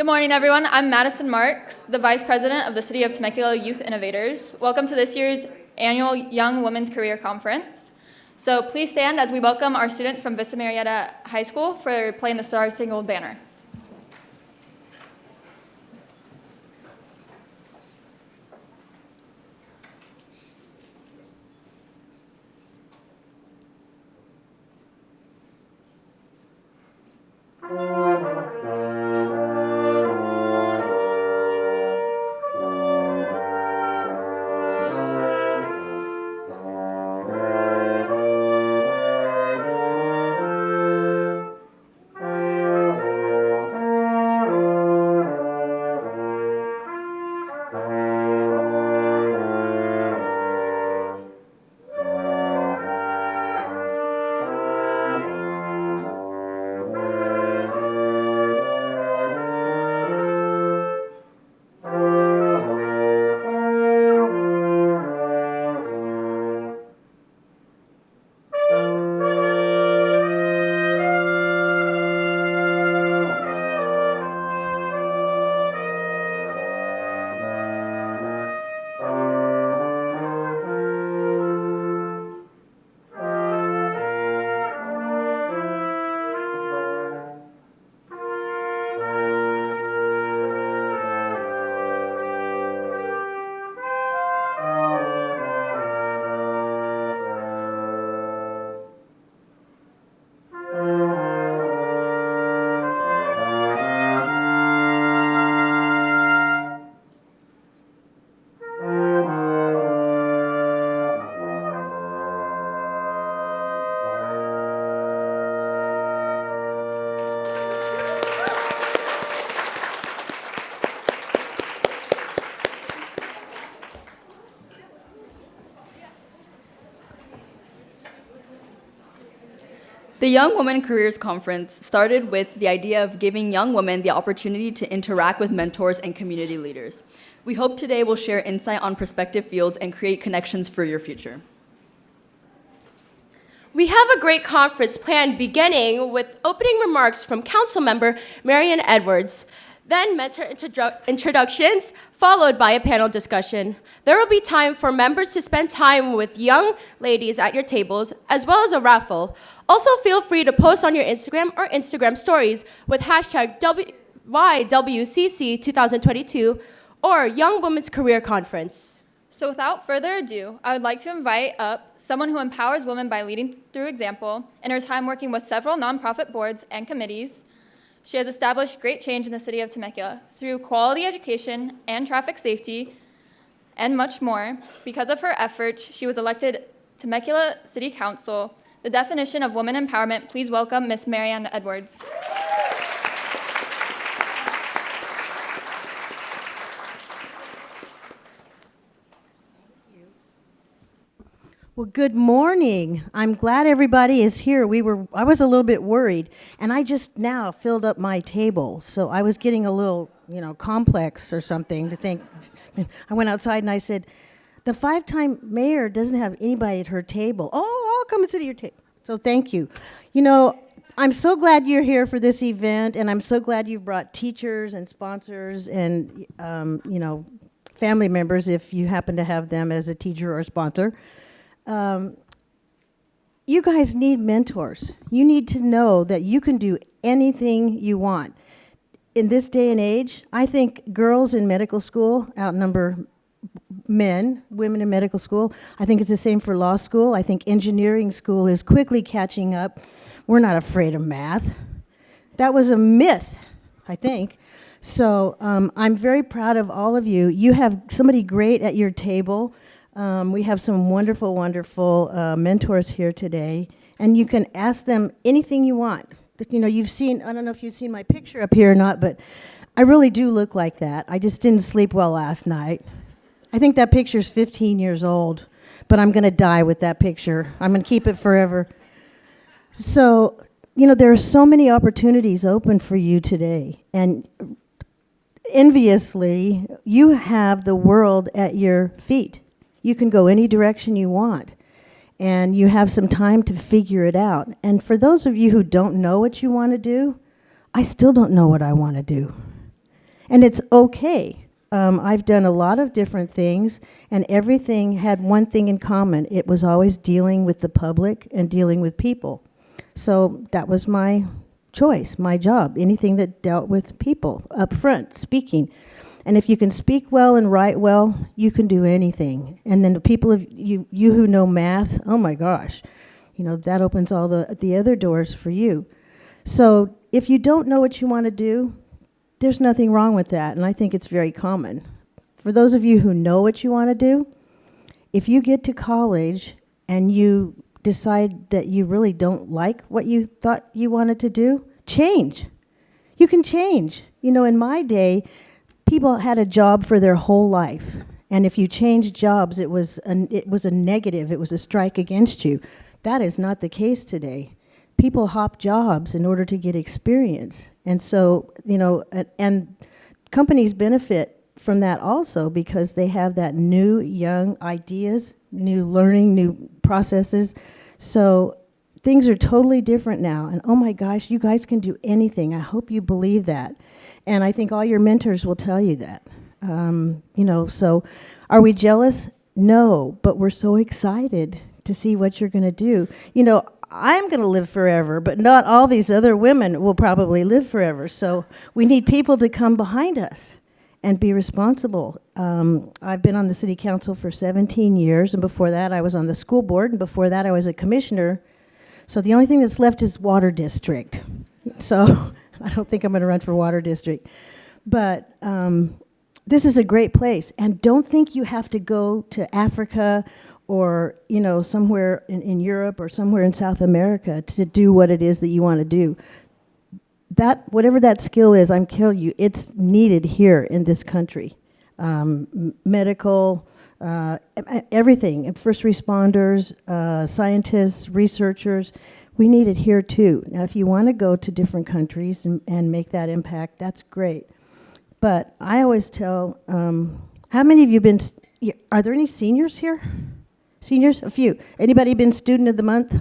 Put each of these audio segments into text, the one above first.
Good morning, everyone. I'm Madison Marks, the Vice President of the City of Temecula Youth Innovators. Welcome to this year's annual Young Women's Career Conference. So please stand as we welcome our students from Vista Marietta High School for playing the Star Spangled Banner. The Young Women Careers Conference started with the idea of giving young women the opportunity to interact with mentors and community leaders. We hope today will share insight on prospective fields and create connections for your future. We have a great conference planned beginning with opening remarks from Councilmember Marian Edwards, then mentor introductions, followed by a panel discussion. There will be time for members to spend time with young ladies at your tables, as well as a raffle. Also, feel free to post on your Instagram or Instagram stories with hashtag YWCC2022 or Young Women's Career Conference. So without further ado, I would like to invite up someone who empowers women by leading through example. In her time working with several nonprofit boards and committees, she has established great change in the city of Temecula through quality education and traffic safety and much more. Because of her efforts, she was elected Temecula City Council. The definition of women empowerment, please welcome Ms. Marianne Edwards. Well, good morning. I'm glad everybody is here. I was a little bit worried, and I just now filled up my table, so I was getting a little, complex or something to think. I went outside and I said, the 5-time mayor doesn't have anybody at her table. Oh, I'll come and sit at your table. So thank you. I'm so glad you're here for this event, and I'm so glad you've brought teachers and sponsors and, family members if you happen to have them as a teacher or a sponsor. You guys need mentors. You need to know that you can do anything you want. In this day and age, I think girls in medical school outnumber women in medical school. I think it's the same for law school. I think engineering school is quickly catching up. We're not afraid of math. That was a myth, I think. So I'm very proud of all of you. You have somebody great at your table. We have some wonderful, wonderful mentors here today, and you can ask them anything you want. You've seen, I don't know if you've seen my picture up here or not, but I really do look like that. I just didn't sleep well last night. I think that picture's 15 years old, but I'm going to die with that picture. I'm going to keep it forever. So, there are so many opportunities open for you today, and enviously, you have the world at your feet. You can go any direction you want, and you have some time to figure it out. And for those of you who don't know what you want to do, I still don't know what I want to do. And it's okay. I've done a lot of different things, and everything had one thing in common. It was always dealing with the public and dealing with people. So that was my choice, my job, anything that dealt with people up front, speaking. And if you can speak well and write well, you can do anything. And then the people of you who know math, oh my gosh, that opens all the other doors for you. So if you don't know what you want to do, there's nothing wrong with that, and I think it's very common. For those of you who know what you want to do, if you get to college and you decide that you really don't like what you thought you wanted to do, change. You can change. In my day, people had a job for their whole life, and if you changed jobs, it was a negative. It was a strike against you. That is not the case today. People hop jobs in order to get experience. And so, and companies benefit from that also because they have that new, young ideas, new learning, new processes. So things are totally different now. And oh my gosh, you guys can do anything. I hope you believe that. And I think all your mentors will tell you that. So are we jealous? No, but we're so excited to see what you're going to do. I'm going to live forever, but not all these other women will probably live forever. So we need people to come behind us and be responsible. I've been on the city council for 17 years, and before that I was on the school board, and before that I was a commissioner. So the only thing that's left is water district. So I don't think I'm going to run for water district. But this is a great place, and don't think you have to go to Africa or somewhere in Europe or somewhere in South America to do what it is that you want to do. That whatever that skill is, I'm telling you, it's needed here in this country. Medical, everything, first responders, scientists, researchers, we need it here too. Now, if you want to go to different countries and make that impact, that's great. But I always tell, how many of you been, are there any seniors here? Seniors? A few. Anybody been student of the month?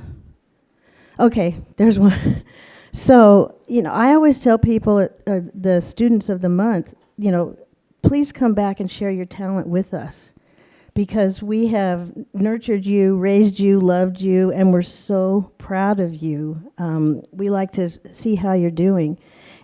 Okay, there's one. So, I always tell people, the students of the month, please come back and share your talent with us, because we have nurtured you, raised you, loved you, and we're so proud of you. We like to see how you're doing.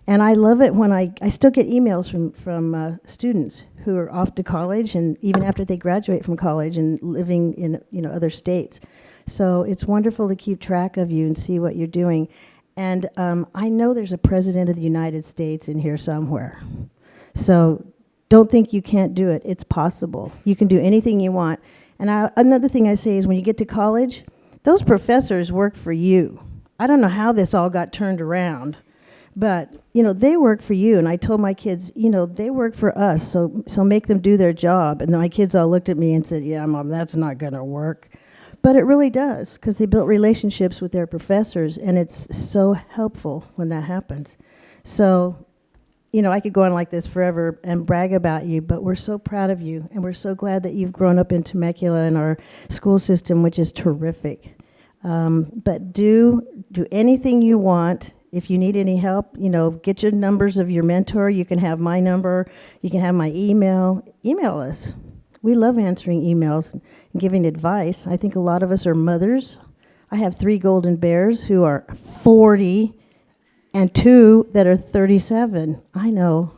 And I love it when I still get emails from students who are off to college, and even after they graduate from college and living in other states. So it's wonderful to keep track of you and see what you're doing. And I know there's a president of the United States in here somewhere. So don't think you can't do it. It's possible. You can do anything you want. And another thing I say is when you get to college, those professors work for you. I don't know how this all got turned around. But, they work for you. And I told my kids, they work for us, so make them do their job. And then my kids all looked at me and said, yeah, Mom, that's not going to work. But it really does, because they built relationships with their professors, and it's so helpful when that happens. So, I could go on like this forever and brag about you, but we're so proud of you, and we're so glad that you've grown up in Temecula and our school system, which is terrific. But do anything you want. If you need any help, get your numbers of your mentor. You can have my number. You can have my email. Email us. We love answering emails and giving advice. I think a lot of us are mothers. I have 3 golden bears who are 40 and 2 that are 37. I know.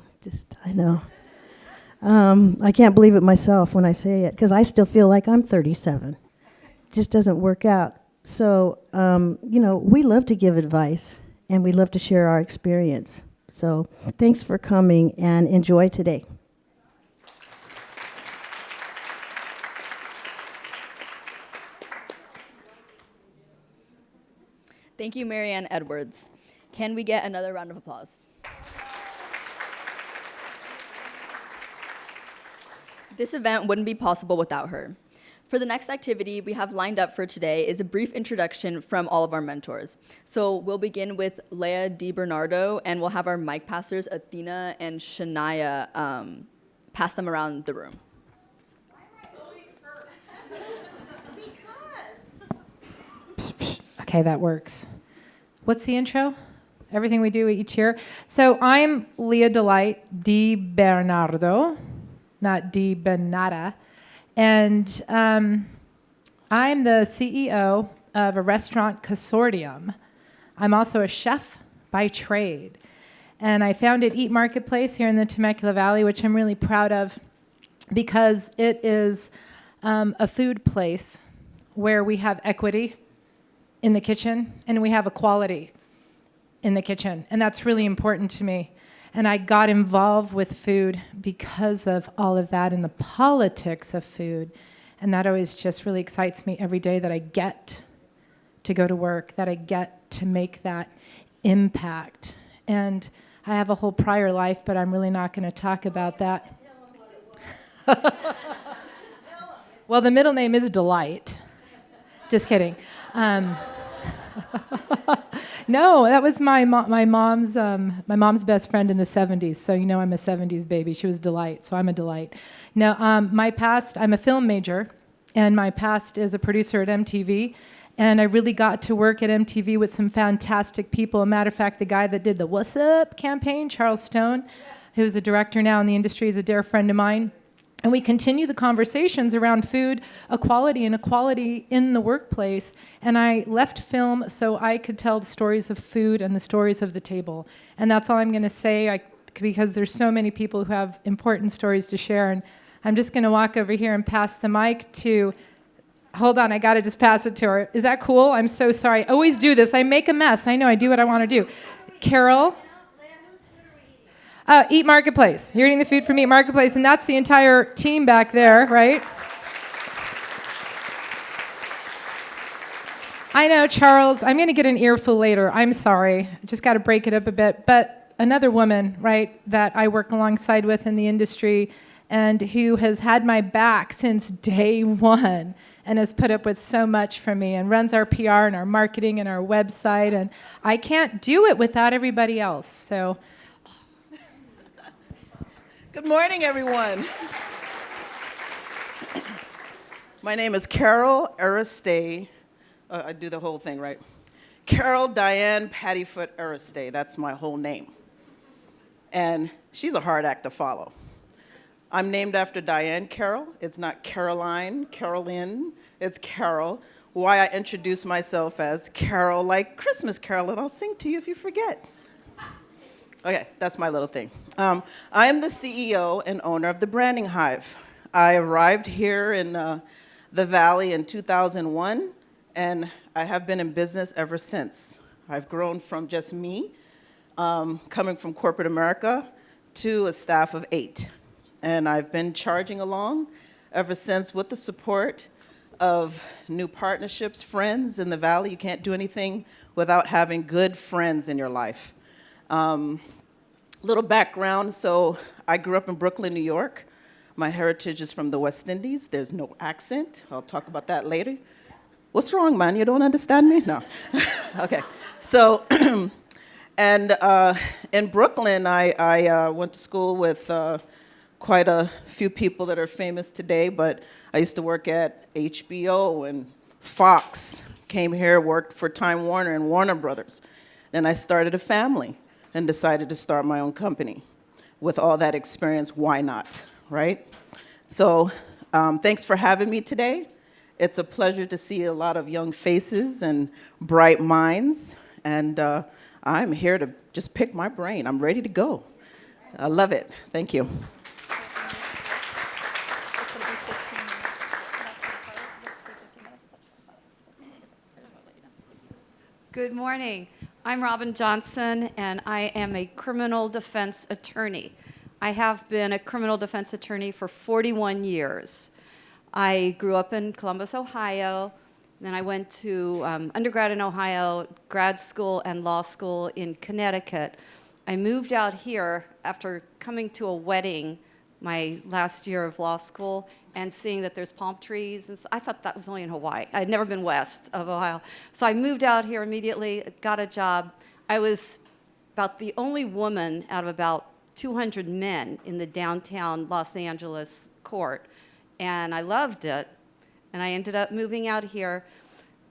I can't believe it myself when I say it, because I still feel like I'm 37. It just doesn't work out. So, we love to give advice. And we'd love to share our experience. So thanks for coming, and enjoy today. Thank you, Marianne Edwards. Can we get another round of applause? This event wouldn't be possible without her. For the next activity we have lined up for today is a brief introduction from all of our mentors. So we'll begin with Leah DiBernardo, and we'll have our mic passers, Athena and Shania, pass them around the room. Okay, that works. What's the intro? everything we do each year. So I'm Leah Delight Di Bernardo, not Di Benata. And I'm the CEO of a restaurant consortium. I'm also a chef by trade. And I founded Eat Marketplace here in the Temecula Valley, which I'm really proud of because it is a food place where we have equity in the kitchen and we have equality in the kitchen. And that's really important to me. And I got involved with food because of all of that and the politics of food. And that always just really excites me every day that I get to go to work, that I get to make that impact. And I have a whole prior life, but I'm really not going to talk about that. Well, the middle name is Delight. Just kidding. No, that was my mom's best friend in the 70s. So you know I'm a 70s baby. She was Delight, so I'm a Delight. Now, my past, I'm a film major, and my past is a producer at MTV. And I really got to work at MTV with some fantastic people. As a matter of fact, the guy that did the What's Up campaign, Charles Stone, who's a director now in the industry, is a dear friend of mine. And we continue the conversations around food equality and equality in the workplace. And I left film so I could tell the stories of food and the stories of the table. And that's all I'm going to say because there's so many people who have important stories to share. And I'm just going to walk over here and pass the mic to... Hold on, I got to just pass it to her. Is that cool? I'm so sorry. I always do this. I make a mess. I know, I do what I want to do. Carol? Eat Marketplace. You're eating the food from Eat Marketplace, and that's the entire team back there, right? I know, Charles. I'm going to get an earful later. I'm sorry. I just got to break it up a bit. But another woman, right, that I work alongside with in the industry and who has had my back since day one and has put up with so much from me and runs our PR and our marketing and our website. And I can't do it without everybody else. So, good morning, everyone. My name is Carol Aristay. I do the whole thing, right? Carol Diane Pattyfoot Aristay. That's my whole name. And she's a hard act to follow. I'm named after Diane Carroll. It's not Caroline, Carolyn, it's Carol. Why I introduce myself as Carol, like Christmas Carol, and I'll sing to you if you forget. Okay, that's my little thing. I am the CEO and owner of the Branding Hive. I arrived here in the Valley in 2001, and I have been in business ever since. I've grown from just me, coming from corporate America, to a staff of 8. And I've been charging along ever since with the support of new partnerships, friends in the Valley. You can't do anything without having good friends in your life. Little background, so I grew up in Brooklyn, New York. My heritage is from the West Indies. There's no accent. I'll talk about that later. What's wrong, man? You don't understand me? No. Okay. So, and in Brooklyn, I went to school with quite a few people that are famous today, but I used to work at HBO and Fox, came here, worked for Time Warner and Warner Brothers. Then I started a family and decided to start my own company. With all that experience, why not, right? So thanks for having me today. It's a pleasure to see a lot of young faces and bright minds, and I'm here to just pick my brain. I'm ready to go. I love it. Thank you. Good morning. I'm Robin Johnson, and I am a criminal defense attorney. I have been a criminal defense attorney for 41 years. I grew up in Columbus, Ohio. Then I went to undergrad in Ohio, grad school and law school in Connecticut. I moved out here after coming to a wedding my last year of law school and seeing that there's palm trees. And so I thought that was only in Hawaii. I'd never been west of Ohio. So I moved out here immediately, got a job. I was about the only woman out of about 200 men in the downtown Los Angeles court. And I loved it. And I ended up moving out here.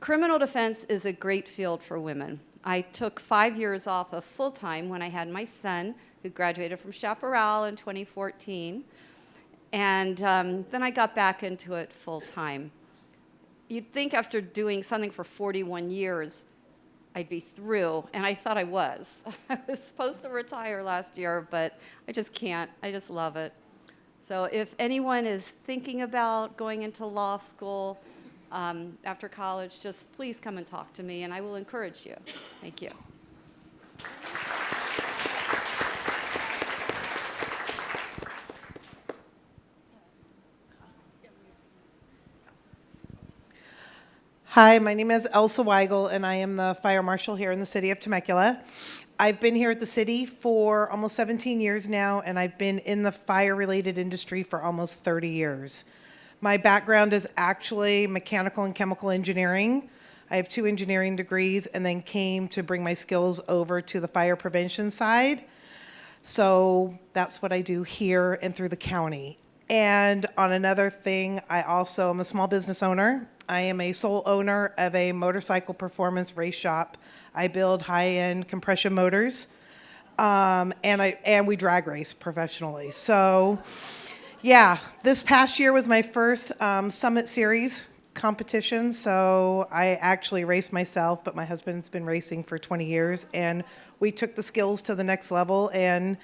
Criminal defense is a great field for women. I took 5 years off of full-time when I had my son, who graduated from Chaparral in 2014. And then I got back into it full-time. You'd think after doing something for 41 years, I'd be through, and I thought I was. I was supposed to retire last year, but I just can't. I just love it. So if anyone is thinking about going into law school after college, just please come and talk to me, and I will encourage you. Thank you. Hi, my name is Elsa Weigel, and I am the fire marshal here in the city of Temecula. I've been here at the city for almost 17 years now, and I've been in the fire-related industry for almost 30 years. My background is actually mechanical and chemical engineering. I have 2 engineering degrees, and then came to bring my skills over to the fire prevention side. So that's what I do here and through the county. And on another thing, I also am a small business owner. I am a sole owner of a motorcycle performance race shop. I build high-end compression motors, and we drag race professionally. So, yeah, this past year was my first Summit Series competition. So I actually raced myself, but my husband's been racing for 20 years, and we took the skills to the next level and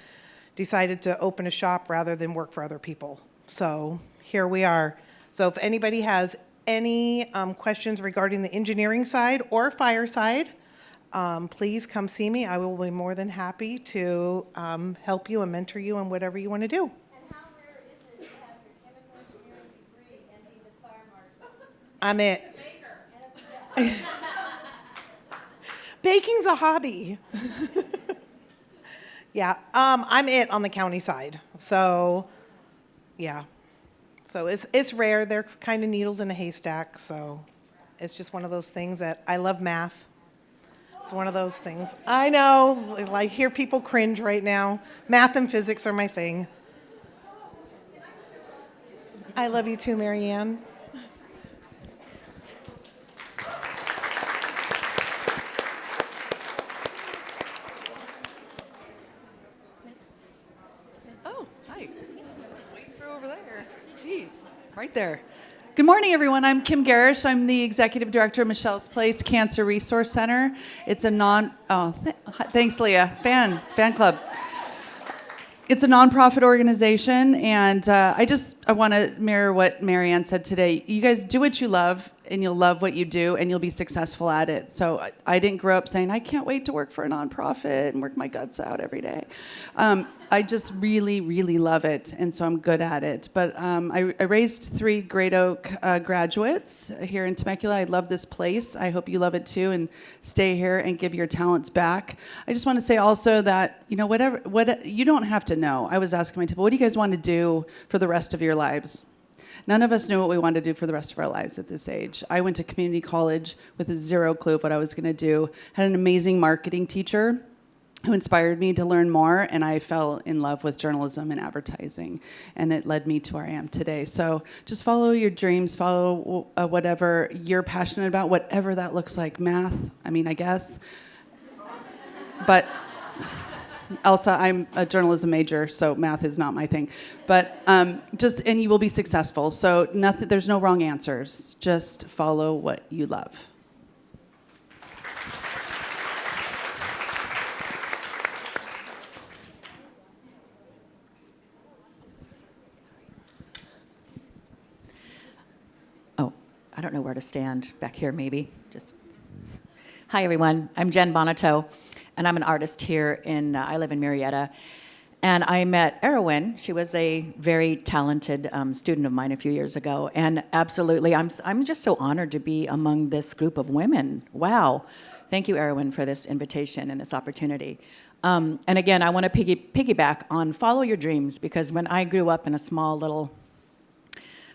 decided to open a shop rather than work for other people. So here we are. So if anybody has any questions regarding the engineering side or fire side, please come see me. I will be more than happy to help you and mentor you in whatever you want to do. And how rare is it to have your chemical engineering degree and be the fire marshal? I'm it. Baking's a hobby. Yeah, I'm it on the county side. So, yeah. So it's rare. They're kind of needles in a haystack. So it's just one of those things that I love math. It's one of those things. I know. I hear people cringe right now. Math and physics are my thing. I love you too, Marianne. Oh, hi. I was waiting for over there. Jeez, right there. Good morning, everyone. I'm Kim Garish. I'm the executive director of Michelle's Place Cancer Resource Center. It's a thanks, Leah. Fan club. It's a nonprofit organization, and I want to mirror what Marianne said today. You guys do what you love, and you'll love what you do, and you'll be successful at it. So I didn't grow up saying, I can't wait to work for a nonprofit and work my guts out every day. I just really, really love it, and so I'm good at it. But I raised 3 Great Oak graduates here in Temecula. I love this place. I hope you love it too, and stay here and give your talents back. I just want to say also that, what you don't have to know. I was asking my people, what do you guys want to do for the rest of your lives? None of us knew what we wanted to do for the rest of our lives at this age. I went to community college with 0 clue of what I was going to do. Had an amazing marketing teacher who inspired me to learn more, and I fell in love with journalism and advertising, and it led me to where I am today. So just follow your dreams, follow whatever you're passionate about, whatever that looks like. Math, I guess. But Elsa, I'm a journalism major, so math is not my thing. But and you will be successful. So there's no wrong answers. Just follow what you love. I don't know where to stand. Back here, maybe. Hi, everyone. I'm Jen Bonato, and I'm an artist here I live in Murrieta. And I met Erwin. She was a very talented student of mine a few years ago. And absolutely, I'm just so honored to be among this group of women. Wow. Thank you, Erwin, for this invitation and this opportunity. And again, I want to piggyback on follow your dreams, because when I grew up in a small little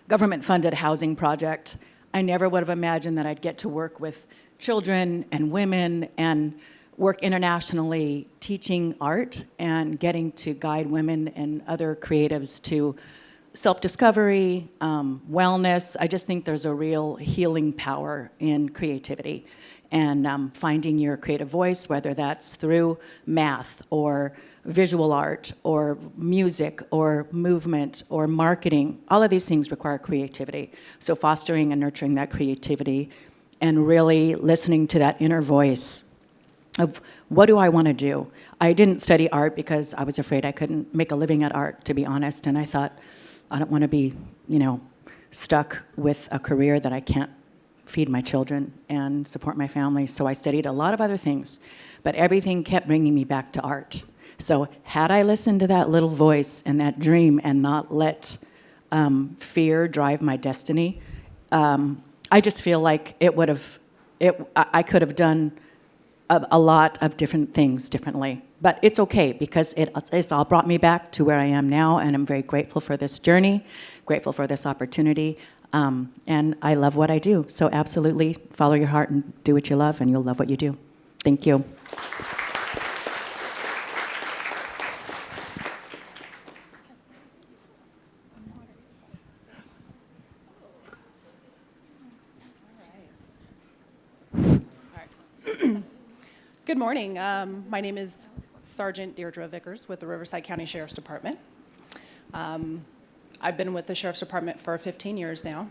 government-funded housing project, I never would have imagined that I'd get to work with children and women and work internationally teaching art and getting to guide women and other creatives to self-discovery, wellness. I just think there's a real healing power in creativity. and finding your creative voice, whether that's through math or visual art or music or movement or marketing. All of these things require creativity. So fostering and nurturing that creativity and really listening to that inner voice of what do I want to do? I didn't study art because I was afraid I couldn't make a living at art, to be honest. And I thought, I don't want to be, stuck with a career that I can't feed my children and support my family. So I studied a lot of other things, but everything kept bringing me back to art. So had I listened to that little voice and that dream and not let fear drive my destiny, I just feel like I could have done a lot of different things differently. But it's okay because it's all brought me back to where I am now, and I'm very grateful for this journey, grateful for this opportunity, and I love what I do. So absolutely follow your heart and do what you love, and you'll love what you do. Thank you. Good morning. My name is Sergeant Deirdre Vickers with the Riverside County Sheriff's Department. I've been with the Sheriff's Department for 15 years now.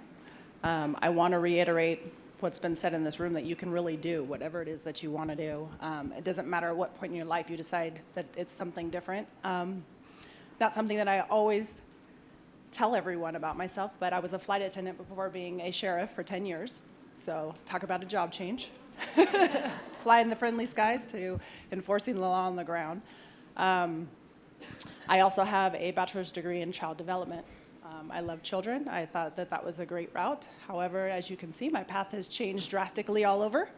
I want to reiterate what's been said in this room, that you can really do whatever it is that you want to do. It doesn't matter at what point in your life you decide that it's something different. That's something that I always tell everyone about myself, but I was a flight attendant before being a sheriff for 10 years. So talk about a job change. Flying the friendly skies to enforcing the law on the ground. I also have a bachelor's degree in child development. I love children. I thought that that was a great route. However, as you can see, my path has changed drastically all over.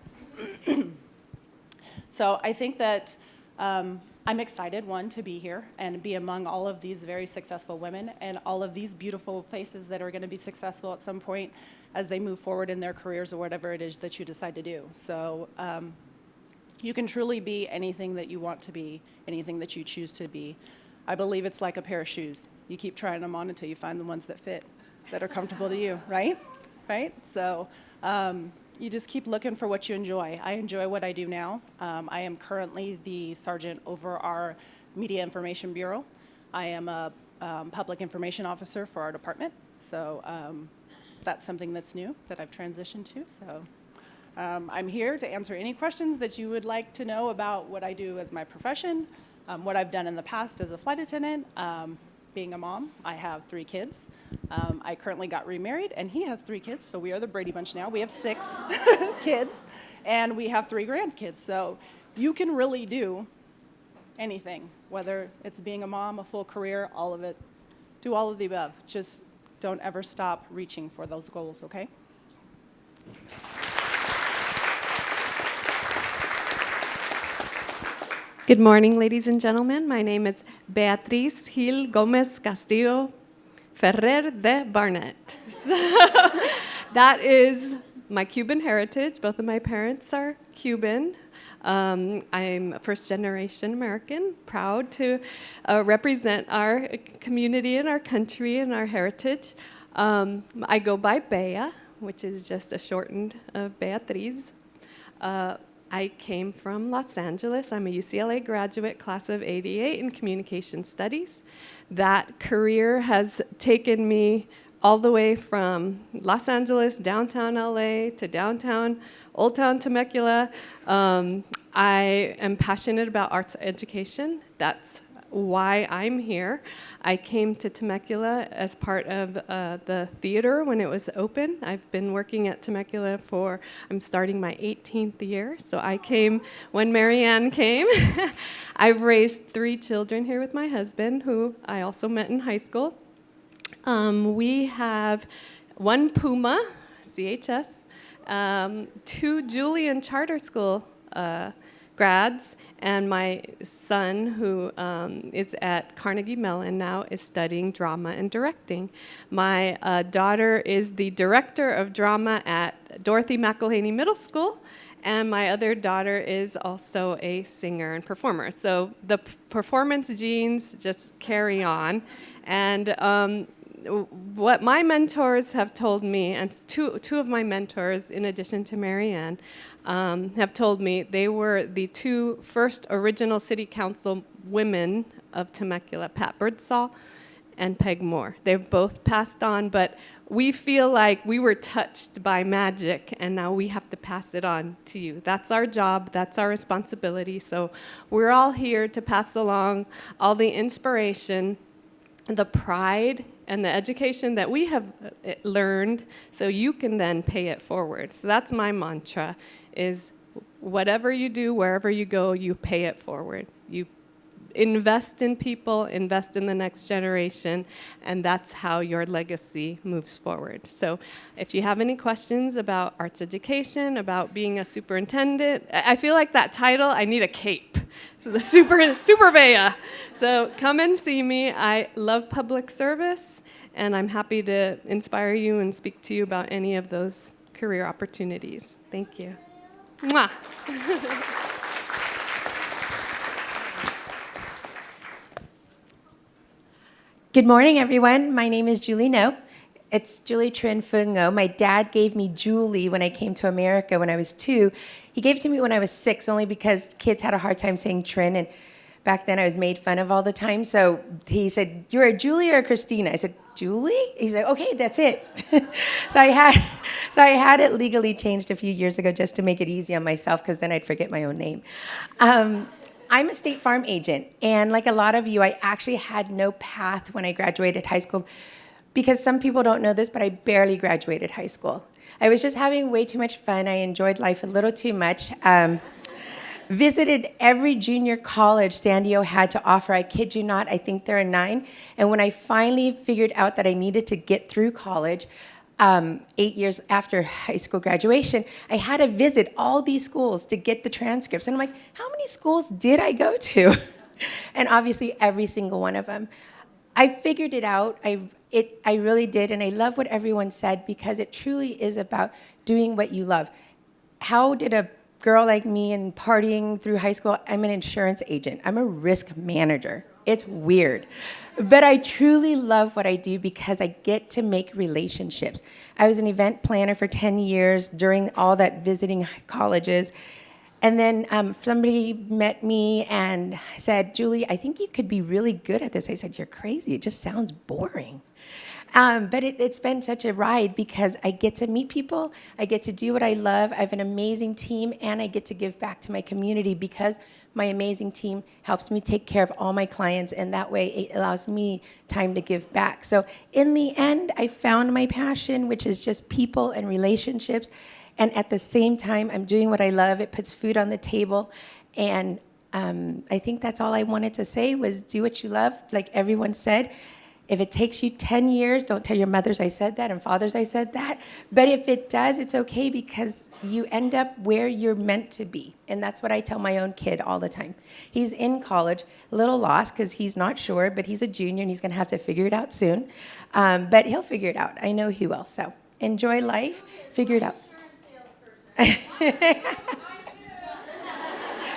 So I think that I'm excited, one, to be here and be among all of these very successful women and all of these beautiful faces that are going to be successful at some point as they move forward in their careers or whatever it is that you decide to do. So you can truly be anything that you want to be, anything that you choose to be. I believe it's like a pair of shoes. You keep trying them on until you find the ones that fit, that are comfortable to you, right? Right? So you just keep looking for what you enjoy. I enjoy what I do now. I am currently the sergeant over our Media Information Bureau. I am a public information officer for our department. So that's something that's new that I've transitioned to. So I'm here to answer any questions that you would like to know about what I do as my profession, what I've done in the past as a flight attendant, being a mom. I have 3 kids. I currently got remarried, and he has 3 kids, so we are the Brady Bunch now. We have 6 kids, and we have 3 grandkids. So you can really do anything, whether it's being a mom, a full career, all of it. Do all of the above. Just don't ever stop reaching for those goals, okay? Good morning, ladies and gentlemen. My name is Beatriz Gil Gomez Castillo Ferrer de Barnett. That is my Cuban heritage. Both of my parents are Cuban. I'm a first-generation American, proud to represent our community and our country and our heritage. I go by Bea, which is just a shortened of Beatriz. I came from Los Angeles. I'm a UCLA graduate, class of '88 in communication studies. That career has taken me all the way from Los Angeles, downtown LA, to downtown, Old Town Temecula. I am passionate about arts education. That's why I'm here. I came to Temecula as part of the theater when it was open. I've been working at Temecula I'm starting my 18th year, so I came when Marianne came. I've raised 3 children here with my husband, who I also met in high school. We have 1 Puma, CHS, 2 Julian Charter School grads, and my son, who is at Carnegie Mellon now, is studying drama and directing. My daughter is the director of drama at Dorothy McElhaney Middle School, and my other daughter is also a singer and performer. So the performance genes just carry on. And what my mentors have told me, and two of my mentors, in addition to Marianne, have told me they were the two first original city council women of Temecula, Pat Birdsall and Peg Moore. They've both passed on, but we feel like we were touched by magic, and now we have to pass it on to you. That's our job. That's our responsibility. So we're all here to pass along all the inspiration, the pride, and the education that we have learned, so you can then pay it forward. So that's my mantra, is whatever you do, wherever you go, you pay it forward. You invest in people, invest in the next generation, and that's how your legacy moves forward. So if you have any questions about arts education, about being a superintendent, I feel like that title, I need a cape. So the super Bea. So come and see me. I love public service, and I'm happy to inspire you and speak to you about any of those career opportunities. Thank you. Mwah. Good morning, everyone. My name is Julie No. It's Julie Trin Fung Ngo. My dad gave me Julie when I came to America when I was 2. He gave it to me when I was 6, only because kids had a hard time saying Trin, and back then I was made fun of all the time. So he said, "You're a Julie or a Christina?" I said, "Julie?" He said, "Okay, that's it." so I had it legally changed a few years ago just to make it easy on myself, because then I'd forget my own name. I'm a State Farm agent, and like a lot of you, I actually had no path when I graduated high school, because some people don't know this, but I barely graduated high school. I was just having way too much fun. I enjoyed life a little too much. Visited every junior college San Diego had to offer. I kid you not, I think there are 9. And when I finally figured out that I needed to get through college, 8 years after high school graduation, I had to visit all these schools to get the transcripts. And I'm like, how many schools did I go to? And obviously, every single one of them. I figured it out. I really did. And I love what everyone said, because it truly is about doing what you love. How did a girl like me and partying through high school, I'm an insurance agent. I'm a risk manager. It's weird. But I truly love what I do, because I get to make relationships. I was an event planner for 10 years during all that visiting colleges. And then somebody met me and said, "Julie, I think you could be really good at this." I said, "You're crazy. It just sounds boring." But it's been such a ride, because I get to meet people, I get to do what I love, I have an amazing team, and I get to give back to my community, because my amazing team helps me take care of all my clients, and that way it allows me time to give back. So in the end, I found my passion, which is just people and relationships, and at the same time, I'm doing what I love. It puts food on the table, and I think that's all I wanted to say, was do what you love, like everyone said. If it takes you 10 years, don't tell your mothers I said that and fathers I said that. But if it does, it's okay, because you end up where you're meant to be. And that's what I tell my own kid all the time. He's in college, a little lost because he's not sure, but he's a junior and he's going to have to figure it out soon. But he'll figure it out. I know he will. So enjoy life, figure it out.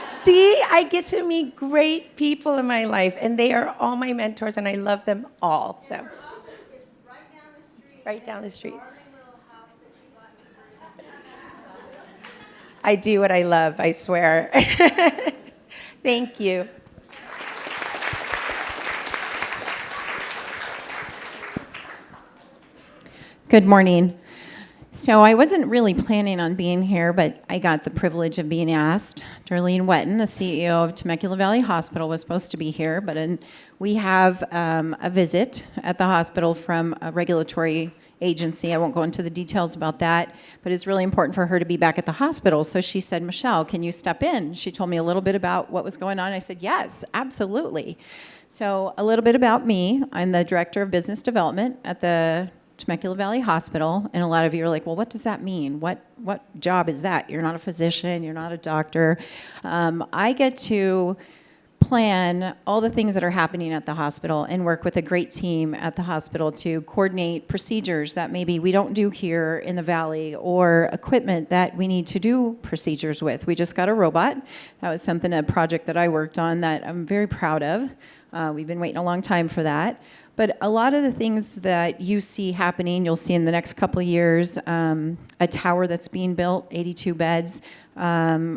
See, I get to meet great people in my life, and they are all my mentors, and I love them all. So, right down the street. I do what I love, I swear. Thank you. Good morning. So I wasn't really planning on being here, but I got the privilege of being asked. Darlene Wetton, the CEO of Temecula Valley Hospital, was supposed to be here, but we have a visit at the hospital from a regulatory agency. I won't go into the details about that, but it's really important for her to be back at the hospital. So she said, "Michelle, can you step in?" She told me a little bit about what was going on. I said, "Yes, absolutely." So a little bit about me. I'm the Director of Business Development at the Temecula Valley Hospital, and a lot of you are like, "Well, what does that mean? What job is that? You're not a physician, you're not a doctor." I get to plan all the things that are happening at the hospital and work with a great team at the hospital to coordinate procedures that maybe we don't do here in the Valley, or equipment that we need to do procedures with. We just got a robot. That was a project that I worked on that I'm very proud of. We've been waiting a long time for that. But a lot of the things that you see happening, you'll see in the next couple of years, a tower that's being built, 82 beds, a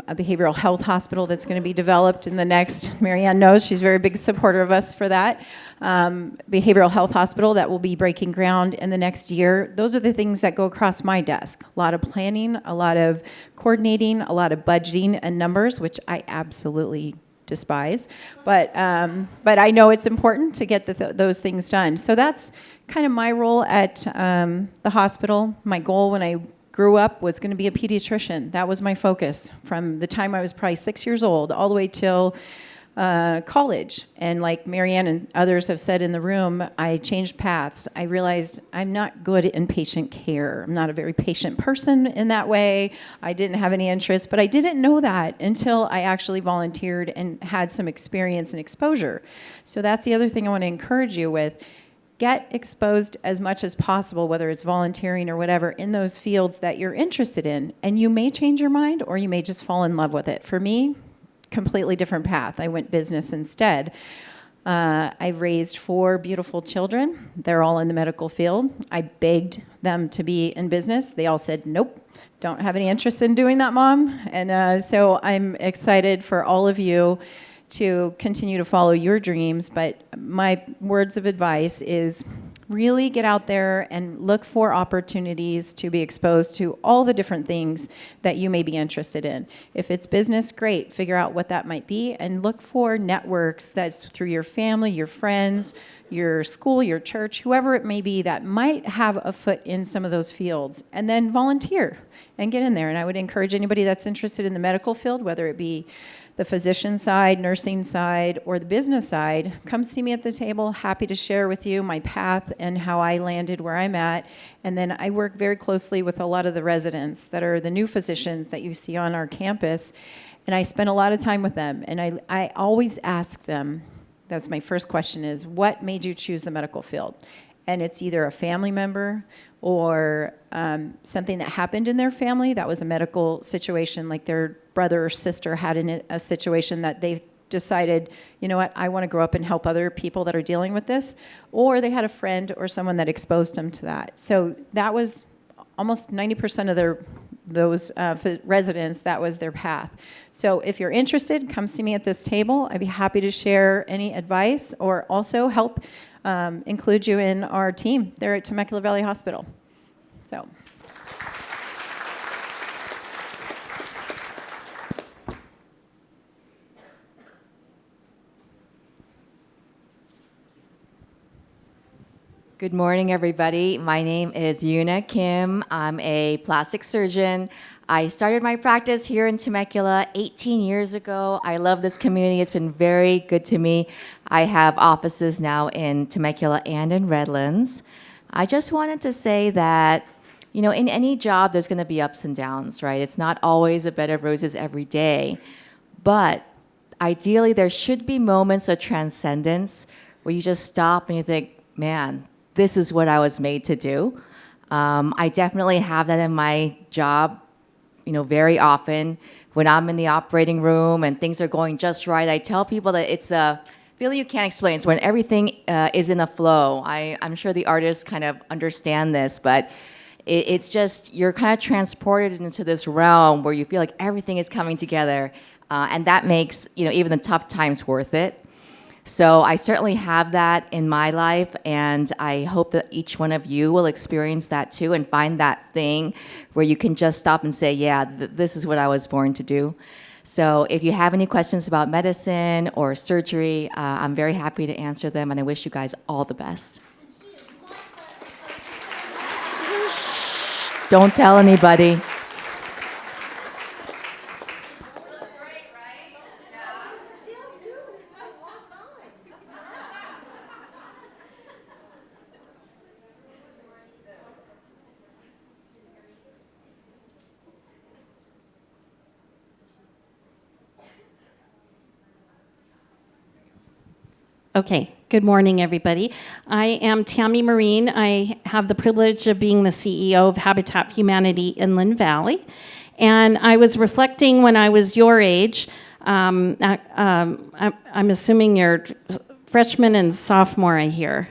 behavioral health hospital that's going to be developed in the next, Marianne knows, she's a very big supporter of us for that, behavioral health hospital that will be breaking ground in the next year. Those are the things that go across my desk. A lot of planning, a lot of coordinating, a lot of budgeting and numbers, which I absolutely despise, but I know it's important to get those things done. So that's kind of my role at the hospital. My goal when I grew up was going to be a pediatrician. That was my focus from the time I was probably 6 years old all the way till college. And like Marianne and others have said in the room, I changed paths. I realized I'm not good in patient care. I'm not a very patient person in that way. I didn't have any interest, but I didn't know that until I actually volunteered and had some experience and exposure. So that's the other thing I want to encourage you with. Get exposed as much as possible, whether it's volunteering or whatever, in those fields that you're interested in. And you may change your mind, or you may just fall in love with it. For me, completely different path. I went business instead. I raised 4 beautiful children. They're all in the medical field. I begged them to be in business. They all said, nope, don't have any interest in doing that, Mom. And so I'm excited for all of you to continue to follow your dreams. But my words of advice is really get out there and look for opportunities to be exposed to all the different things that you may be interested in. If it's business, great. Figure out what that might be and look for networks that's through your family, your friends, your school, your church, whoever it may be that might have a foot in some of those fields, and then volunteer and get in there. And I would encourage anybody that's interested in the medical field, whether it be the physician side, nursing side, or the business side, come see me at the table. Happy to share with you my path and how I landed where I'm at. And then I work very closely with a lot of the residents that are the new physicians that you see on our campus. And I spend a lot of time with them. And I always ask them, that's my first question is, what made you choose the medical field? And it's either a family member or something that happened in their family that was a medical situation, like their brother or sister had a situation that they decided, you know what, I want to grow up and help other people that are dealing with this. Or they had a friend or someone that exposed them to that. So that was almost 90% of those residents, that was their path. So if you're interested, come see me at this table. I'd be happy to share any advice or also help include you in our team there at Temecula Valley Hospital. So. Good morning, everybody. My name is Yuna Kim. I'm a plastic surgeon. I started my practice here in Temecula 18 years ago. I love this community. It's been very good to me. I have offices now in Temecula and in Redlands. I just wanted to say that, you know, in any job, there's going to be ups and downs, right? It's not always a bed of roses every day. But ideally, there should be moments of transcendence where you just stop and you think, man, this is what I was made to do. I definitely have that in my job, you know, very often. When I'm in the operating room and things are going just right, I tell people that it's a feeling you can't explain. It's when everything is in a flow. I'm sure the artists kind of understand this, but it's just, you're kind of transported into this realm where you feel like everything is coming together. And that makes, you know, even the tough times worth it. So I certainly have that in my life, and I hope that each one of you will experience that too and find that thing where you can just stop and say, yeah, this is what I was born to do. So if you have any questions about medicine or surgery, I'm very happy to answer them, and I wish you guys all the best. Don't tell anybody. Okay, good morning, everybody. I am Tammy Marine. I have the privilege of being the CEO of Habitat for Humanity Inland Valley. And I was reflecting when I was your age. I'm assuming you're freshman and sophomore, I hear,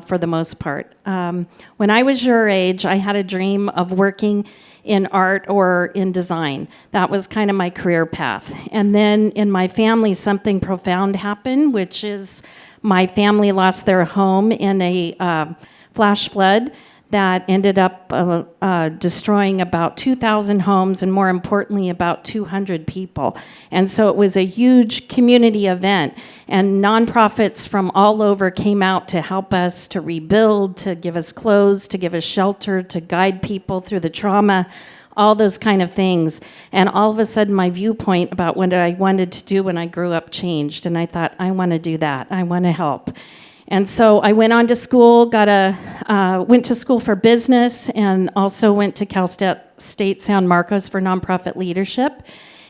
for the most part. When I was your age, I had a dream of working in art or in design. That was kind of my career path. And then in my family, something profound happened, which is my family lost their home in a flash flood that ended up destroying about 2,000 homes and, more importantly, about 200 people. And so it was a huge community event, and nonprofits from all over came out to help us to rebuild, to give us clothes, to give us shelter, to guide people through the trauma, all those kind of things. And all of a sudden, my viewpoint about what I wanted to do when I grew up changed, and I thought, I want to do that. I want to help. And so I went on to school, went to school for business, and also went to Cal State San Marcos for nonprofit leadership.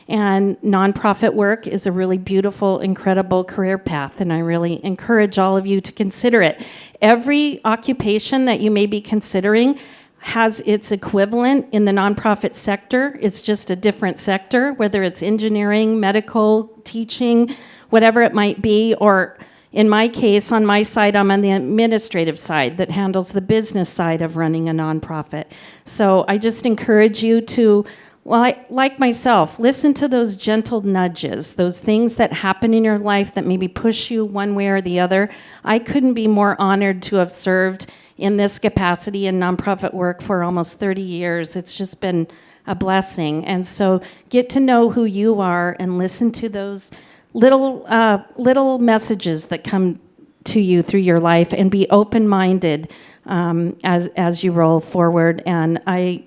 And nonprofit work is a really beautiful, incredible career path, and I really encourage all of you to consider it. Every occupation that you may be considering has its equivalent in the nonprofit sector. It's just a different sector, whether it's engineering, medical, teaching, whatever it might be, or in my case, on my side, I'm on the administrative side that handles the business side of running a nonprofit. So I just encourage you to, like myself, listen to those gentle nudges, those things that happen in your life that maybe push you one way or the other. I couldn't be more honored to have served in this capacity in nonprofit work for almost 30 years. It's just been a blessing. And so get to know who you are and listen to those little messages that come to you through your life, and be open-minded as you roll forward. And I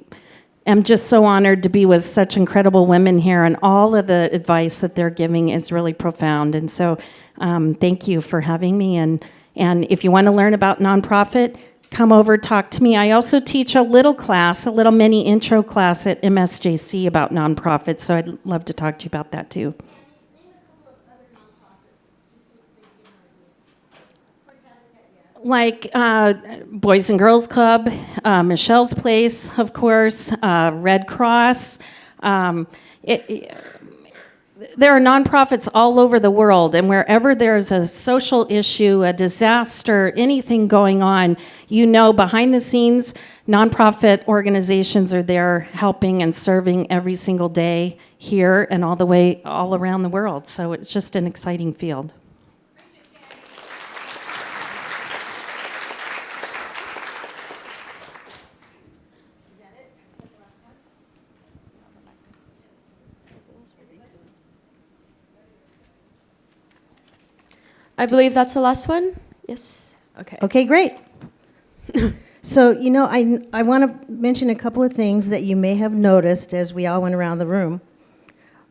am just so honored to be with such incredible women here, and all of the advice that they're giving is really profound. And so thank you for having me. And if you want to learn about nonprofit, come over, talk to me. I also teach a little mini intro class at MSJC about nonprofits, so I'd love to talk to you about that too. Like Boys and Girls Club, Michelle's Place, of course, Red Cross. There are nonprofits all over the world, and wherever there's a social issue, a disaster, anything going on, behind the scenes, nonprofit organizations are there helping and serving every single day here and all around the world. So it's just an exciting field. I believe that's the last one. Yes. Okay. Okay, great. So, I want to mention a couple of things that you may have noticed as we all went around the room.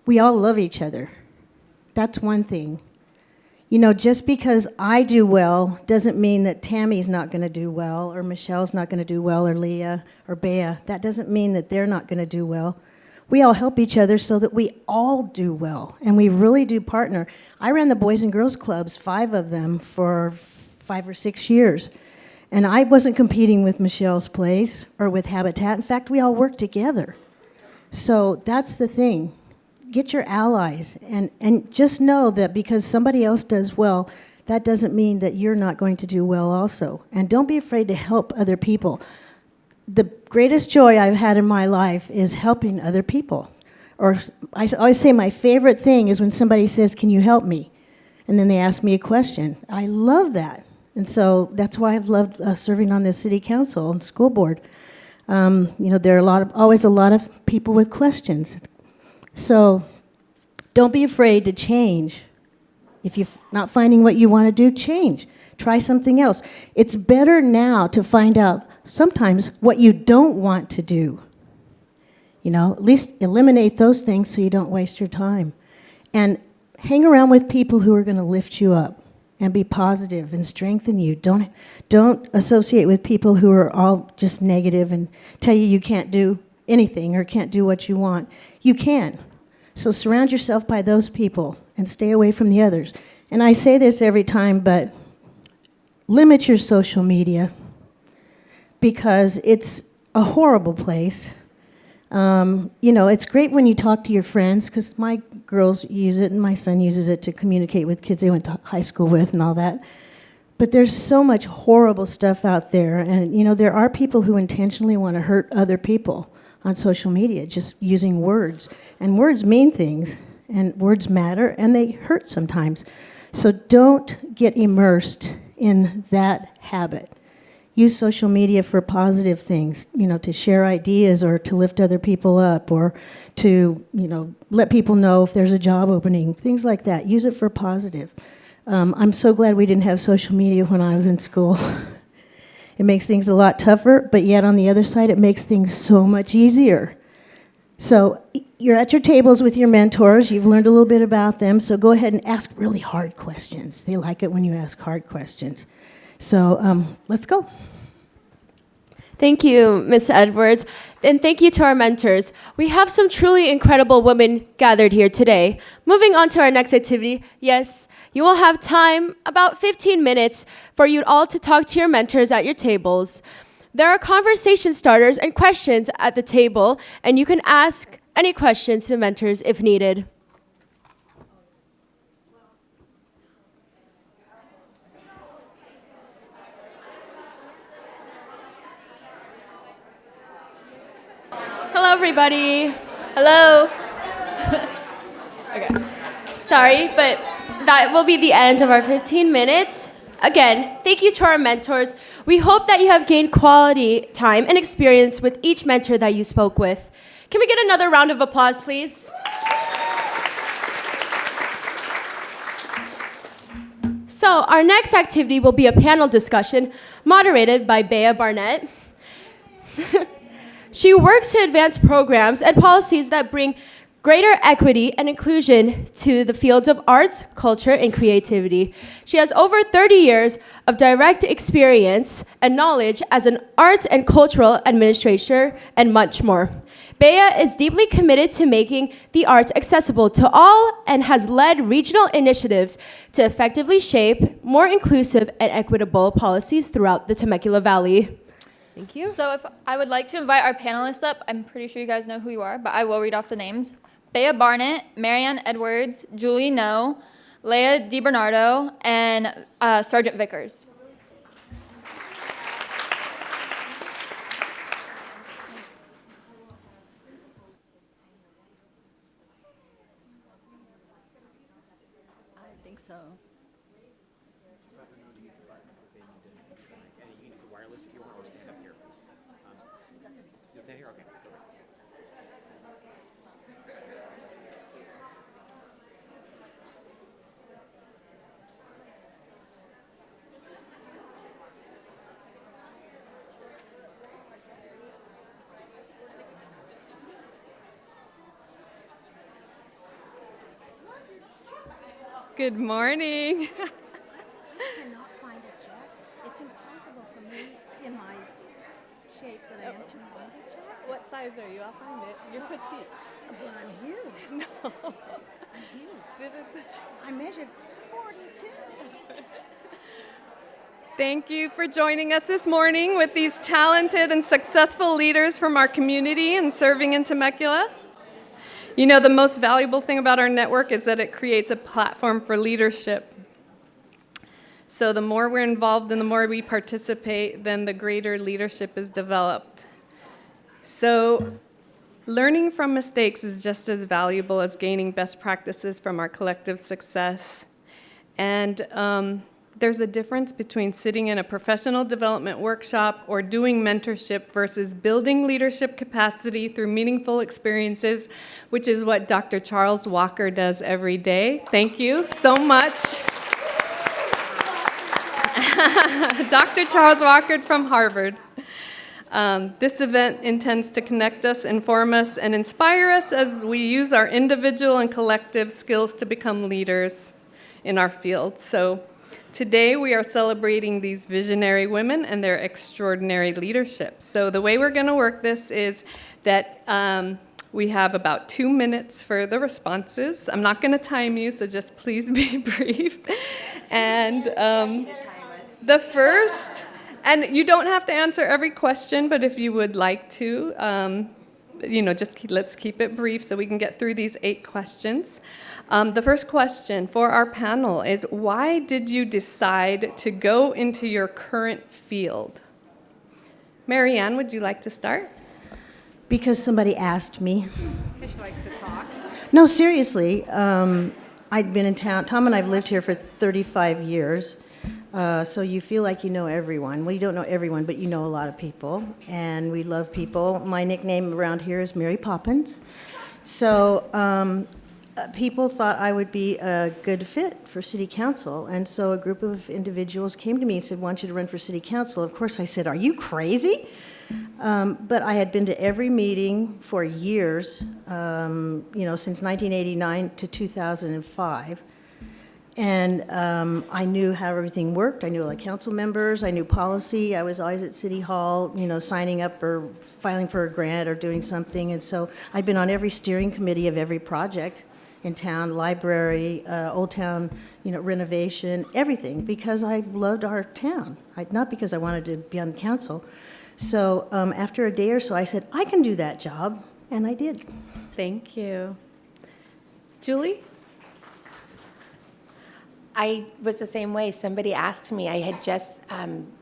We all love each other. That's one thing. Just because I do well doesn't mean that Tammy's not going to do well, or Michelle's not going to do well, or Leah, or Bea. That doesn't mean that they're not going to do well. We all help each other so that we all do well, and we really do partner. I ran the Boys and Girls Clubs, 5 of them, for 5 or 6 years, and I wasn't competing with Michelle's Place or with Habitat. In fact, we all worked together. So that's the thing. Get your allies, and just know that because somebody else does well, that doesn't mean that you're not going to do well also. And don't be afraid to help other people. The greatest joy I've had in my life is helping other people. Or I always say my favorite thing is when somebody says, "Can you help me?" And then they ask me a question. I love that. And so that's why I've loved serving on the city council and school board. There are always a lot of people with questions. So don't be afraid to change. If you're not finding what you want to do, change. Try something else. It's better now to find out sometimes what you don't want to do. At least eliminate those things so you don't waste your time. And hang around with people who are going to lift you up and be positive and strengthen you. Don't associate with people who are all just negative and tell you can't do anything or can't do what you want. You can. So surround yourself by those people and stay away from the others. And I say this every time, but limit your social media because it's a horrible place. It's great when you talk to your friends, because my girls use it and my son uses it to communicate with kids they went to high school with and all that. But there's so much horrible stuff out there, and there are people who intentionally want to hurt other people on social media, just using words. And words mean things, and words matter, and they hurt sometimes. So don't get immersed in that habit. Use social media for positive things, to share ideas or to lift other people up or to, let people know if there's a job opening, things like that. Use it for positive. I'm so glad we didn't have social media when I was in school. It makes things a lot tougher, but yet on the other side, it makes things so much easier. So you're at your tables with your mentors. You've learned a little bit about them, so go ahead and ask really hard questions. They like it when you ask hard questions. So let's go. Thank you, Ms. Edwards, and thank you to our mentors. We have some truly incredible women gathered here today. Moving on to our next activity, yes, you will have time, about 15 minutes, for you all to talk to your mentors at your tables. There are conversation starters and questions at the table, and you can ask any questions to the mentors if needed. Hello, everybody. Hello. Okay. Sorry, but that will be the end of our 15 minutes. Again, thank you to our mentors. We hope that you have gained quality time and experience with each mentor that you spoke with. Can we get another round of applause, please? So our next activity will be a panel discussion moderated by Bea Barnett. She works to advance programs and policies that bring greater equity and inclusion to the fields of arts, culture, and creativity. She has over 30 years of direct experience and knowledge as an arts and cultural administrator and much more. Bea is deeply committed to making the arts accessible to all and has led regional initiatives to effectively shape more inclusive and equitable policies throughout the Temecula Valley. Thank you. So if I would like to invite our panelists up, I'm pretty sure you guys know who you are, but I will read off the names. Bea Barnett, Marianne Edwards, Julie No, Leah DiBernardo, and Sergeant Vickers. I think so. Good morning. I cannot find a jacket. It's impossible for me in my shape that I am to find a jacket. What size are you? I'll find it. You're petite. But I'm huge. No. I'm huge. Sit at the I measured 42. Thank you for joining us this morning with these talented and successful leaders from our community and serving in Temecula. You know, the most valuable thing about our network is that it creates a platform for leadership. So the more we're involved and the more we participate, then the greater leadership is developed. So learning from mistakes is just as valuable as gaining best practices from our collective success. And there's a difference between sitting in a professional development workshop or doing mentorship versus building leadership capacity through meaningful experiences, which is what Dr. Charles Walker does every day. Thank you so much. Dr. Charles Walker from Harvard. This event intends to connect us, inform us, and inspire us as we use our individual and collective skills to become leaders in our field. So today we are celebrating these visionary women and their extraordinary leadership. So the way we're going to work this is that we have about 2 minutes for the responses. I'm not going to time you, so just please be brief. And The first, and you don't have to answer every question, but if you would like to, let's keep it brief so we can get through these 8 questions. The first question for our panel is, why did you decide to go into your current field? Marianne, would you like to start? Because somebody asked me. Because she likes to talk. No, seriously. I'd been in town. Tom and I have lived here for 35 years. So you feel like you know everyone. Well, you don't know everyone, but you know a lot of people. And we love people. My nickname around here is Mary Poppins. So people thought I would be a good fit for city council. And so a group of individuals came to me and said, "I want you to run for city council." Of course, I said, "Are you crazy?" But I had been to every meeting for years, since 1989 to 2005. And I knew how everything worked. I knew all the council members. I knew policy. I was always at City Hall, signing up or filing for a grant or doing something. And so I'd been on every steering committee of every project in town, library, Old Town, renovation, everything, because I loved our town. Not because I wanted to be on the council. So after a day or so, I said, I can do that job, and I did. Thank you. Julie? I was the same way. Somebody asked me. I had just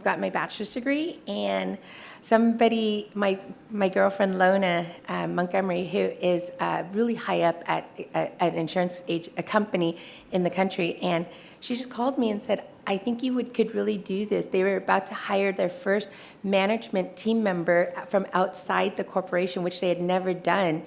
got my bachelor's degree, and somebody, my girlfriend Lona Montgomery, who is really high up at an insurance a company in the country, and she just called me and said, "I think you could really do this." They were about to hire their first management team member from outside the corporation, which they had never done.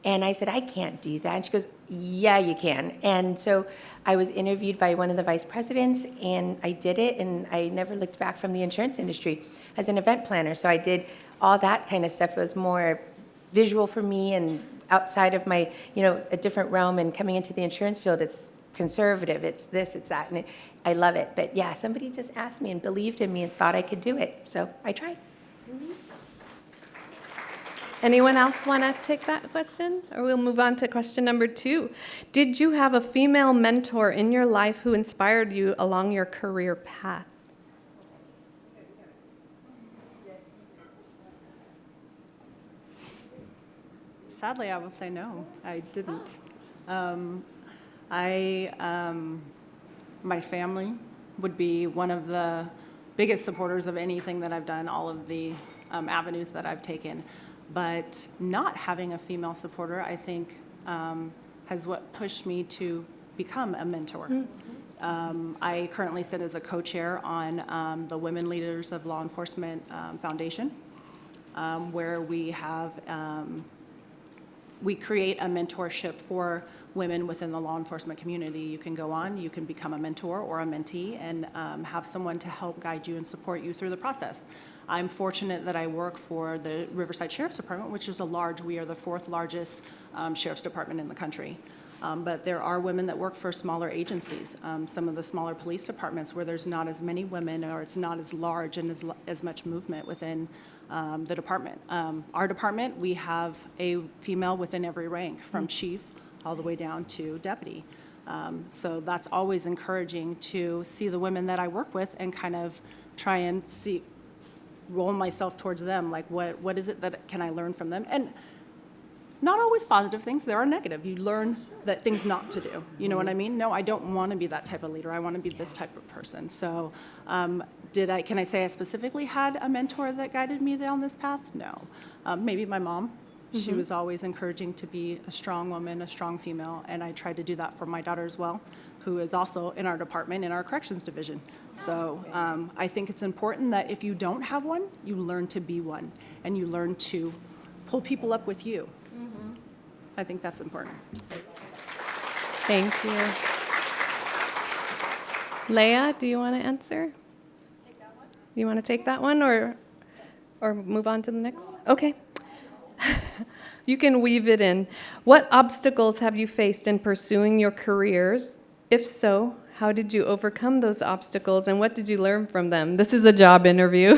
And I said, "I can't do that." And she goes, "Yeah, you can." And so I was interviewed by one of the vice presidents, and I did it, and I never looked back from the insurance industry as an event planner. So I did all that kind of stuff. It was more visual for me and outside of my, a different realm. And coming into the insurance field, it's conservative, it's this, it's that, and I love it. But yeah, somebody just asked me and believed in me and thought I could do it. So I tried. Anyone else want to take that question? Or we'll move on to question number 2. Did you have a female mentor in your life who inspired you along your career path? Sadly, I will say no, I didn't. My family would be one of the biggest supporters of anything that I've done, all of the avenues that I've taken. But not having a female supporter, I think, has what pushed me to become a mentor. I currently sit as a co-chair on the Women Leaders of Law Enforcement Foundation, where we create a mentorship for women within the law enforcement community. You can go on, you can become a mentor or a mentee, and have someone to help guide you and support you through the process. I'm fortunate that I work for the Riverside Sheriff's Department, which is we are the 4th largest sheriff's department in the country. But there are women that work for smaller agencies, some of the smaller police departments where there's not as many women, or it's not as large and as much movement within the department. Our department, we have a female within every rank, from chief all the way down to deputy. So that's always encouraging to see the women that I work with and kind of try and roll myself towards them, like what is it that can I learn from them? And not always positive things, there are negative. You learn that things not to do. You know what I mean? No, I don't want to be that type of leader. I want to be this type of person. So can I say I specifically had a mentor that guided me down this path? No. Maybe my mom. She was always encouraging to be a strong woman, a strong female, and I tried to do that for my daughter as well, who is also in our department, in our corrections division. So I think it's important that if you don't have one, you learn to be one, and you learn to pull people up with you. I think that's important. Thank you. Leah, do you want to answer? Take that one? You want to take that one or move on to the next? Okay. You can weave it in. What obstacles have you faced in pursuing your careers? If so, how did you overcome those obstacles, and what did you learn from them? This is a job interview.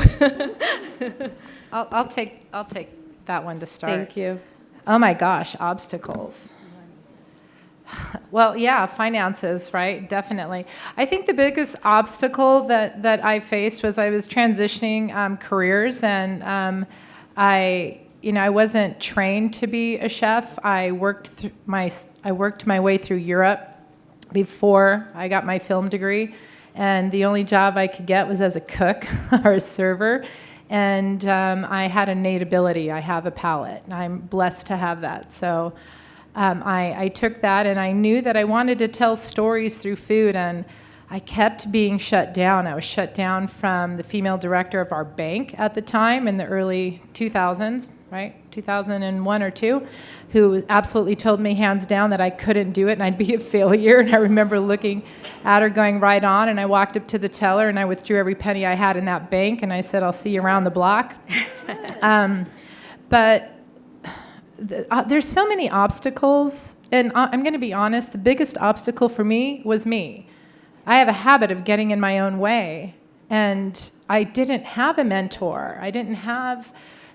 I'll take that one to start. Thank you. Oh my gosh, obstacles. Well, yeah, finances, right? Definitely. I think the biggest obstacle that I faced was I was transitioning careers, and I wasn't trained to be a chef. I worked my way through Europe before I got my film degree, and the only job I could get was as a cook or a server. And I had an innate ability. I have a palate, and I'm blessed to have that. So I took that, and I knew that I wanted to tell stories through food, and I kept being shut down. I was shut down from the female director of our bank at the time in the early 2000s, right? 2001 or 2, who absolutely told me hands down that I couldn't do it and I'd be a failure. And I remember looking at her going right on, and I walked up to the teller and I withdrew every penny I had in that bank, and I said, "I'll see you around the block." But there's so many obstacles, and I'm going to be honest, the biggest obstacle for me was me. I have a habit of getting in my own way, and I didn't have a mentor. I didn't have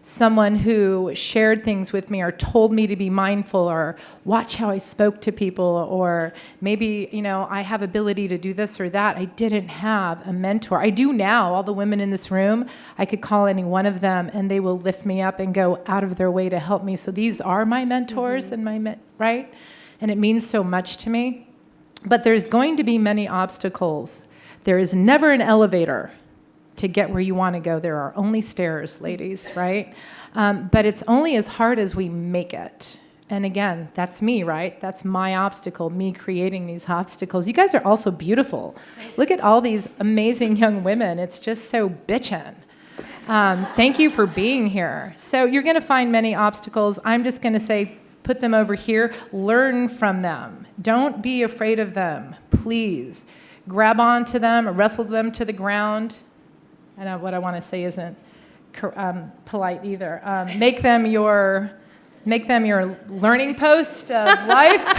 someone who shared things with me or told me to be mindful or watch how I spoke to people, or maybe, I have ability to do this or that. I didn't have a mentor. I do now. All the women in this room, I could call any one of them and they will lift me up and go out of their way to help me. So these are my mentors and right? And it means so much to me. But there's going to be many obstacles. There is never an elevator to get where you want to go. There are only stairs, ladies, right? But it's only as hard as we make it. And again, that's me, right? That's my obstacle, me creating these obstacles. You guys are also beautiful. Look at all these amazing young women. It's just so bitchin'. Thank you for being here. So you're going to find many obstacles. I'm just going to say, put them over here. Learn from them. Don't be afraid of them, please. Grab onto them, wrestle them to the ground. I know what I want to say isn't polite either. Make them your learning post of life.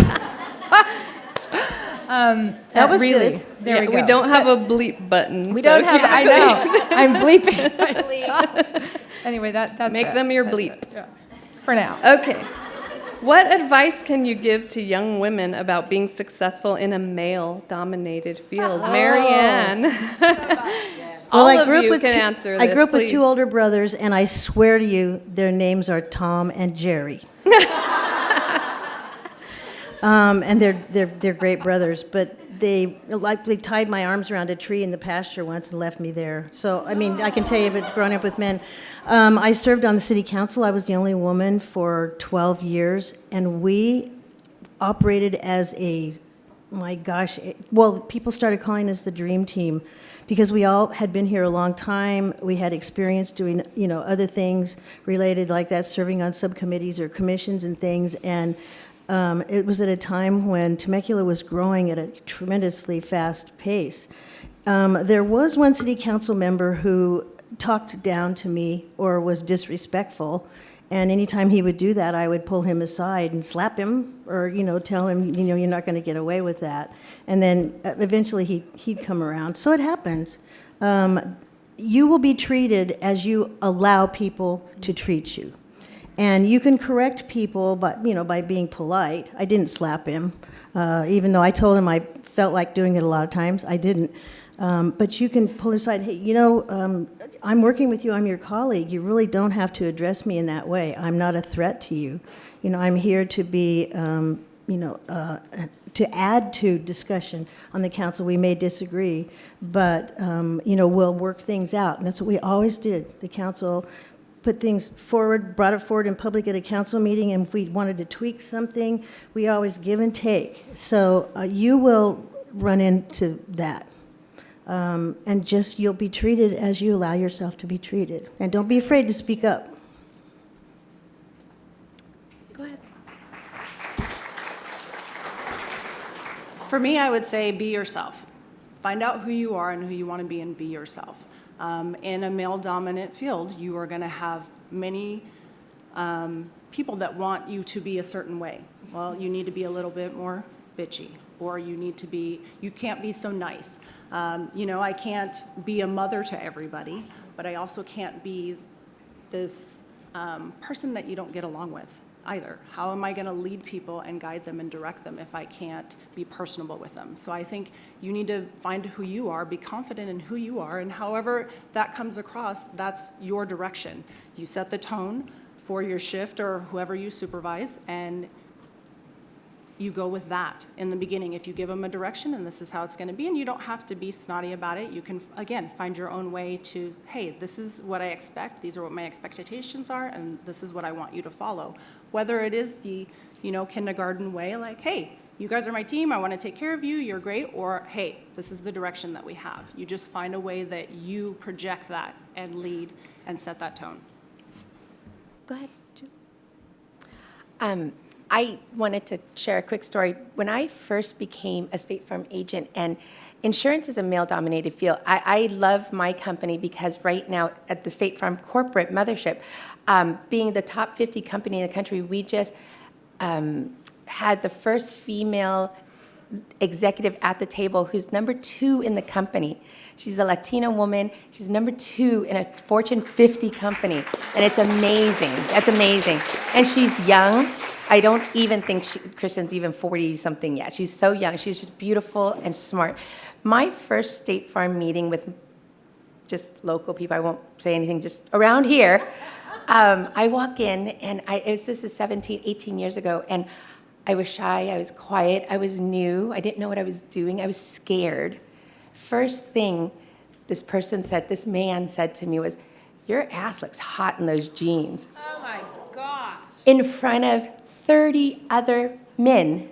That was really good. There we go. We don't have a bleep button. We don't have. I know. I'm bleeping myself. Anyway, that's Make it. them your That's bleep. it. Yeah. For now. Okay. What advice can you give to young women about being successful in a male-dominated field? Marianne. All of you can answer this, I grew up with please. 2 older brothers, and I swear to you, their names are Tom and Jerry. And they're great brothers, but they likely tied my arms around a tree in the pasture once and left me there. So, I mean, I can tell you, but growing up with men. I served on the city council. I was the only woman for 12 years, and we operated as people started calling us the dream team, because we all had been here a long time. We had experience doing, other things related like that, serving on subcommittees or commissions and things. And it was at a time when Temecula was growing at a tremendously fast pace. There was one city council member who talked down to me or was disrespectful. And anytime he would do that, I would pull him aside and slap him or, tell him, you're not going to get away with that. And then eventually he'd come around. So it happens. You will be treated as you allow people to treat you. And you can correct people by being polite. I didn't slap him, even though I told him I felt like doing it a lot of times. I didn't. But you can pull aside, hey, I'm working with you, I'm your colleague. You really don't have to address me in that way. I'm not a threat to you. I'm here to be, to add to discussion on the council. We may disagree, but, we'll work things out. And that's what we always did. The council put things forward, brought it forward in public at a council meeting, and if we wanted to tweak something, we always give and take. So you will run into that. And you'll be treated as you allow yourself to be treated. And don't be afraid to speak up. Go ahead. For me, I would say be yourself. Find out who you are and who you want to be, and be yourself. In a male-dominant field, you are going to have many people that want you to be a certain way. Well, you need to be a little bit more bitchy, or you can't be so nice. I can't be a mother to everybody, but I also can't be this person that you don't get along with. either. How am I going to lead people and guide them and direct them if I can't be personable with them? So I think you need to find who you are, be confident in who you are, and however that comes across, that's your direction. You set the tone for your shift or whoever you supervise, and you go with that in the beginning. If you give them a direction and this is how it's going to be, and you don't have to be snotty about it, you can, again, find your own way to, hey, this is what I expect, these are what my expectations are, and this is what I want you to follow. Whether it is the, kindergarten way, like, hey, you guys are my team, I want to take care of you, you're great, or hey, this is the direction that we have. You just find a way that you project that and lead and set that tone. Go ahead, Julie. I wanted to share a quick story. When I first became a State Farm agent, and insurance is a male-dominated field, I love my company because right now at the State Farm corporate mothership, being the top 50 company in the country, we just had the first female executive at the table who's number 2 in the company. She's a Latina woman. She's number 2 in a Fortune 50 company, and it's amazing. That's amazing. And she's young. I don't even think Kristen's even 40-something yet. She's so young. She's just beautiful and smart. My first State Farm meeting with just local people, I won't say anything, just around here, I walk in, and this is 17, 18 years ago, and I was shy, I was quiet, I was new, I didn't know what I was doing, I was scared. First thing this man said to me was, "Your ass looks hot in those jeans." Oh my gosh. In front of 30 other men.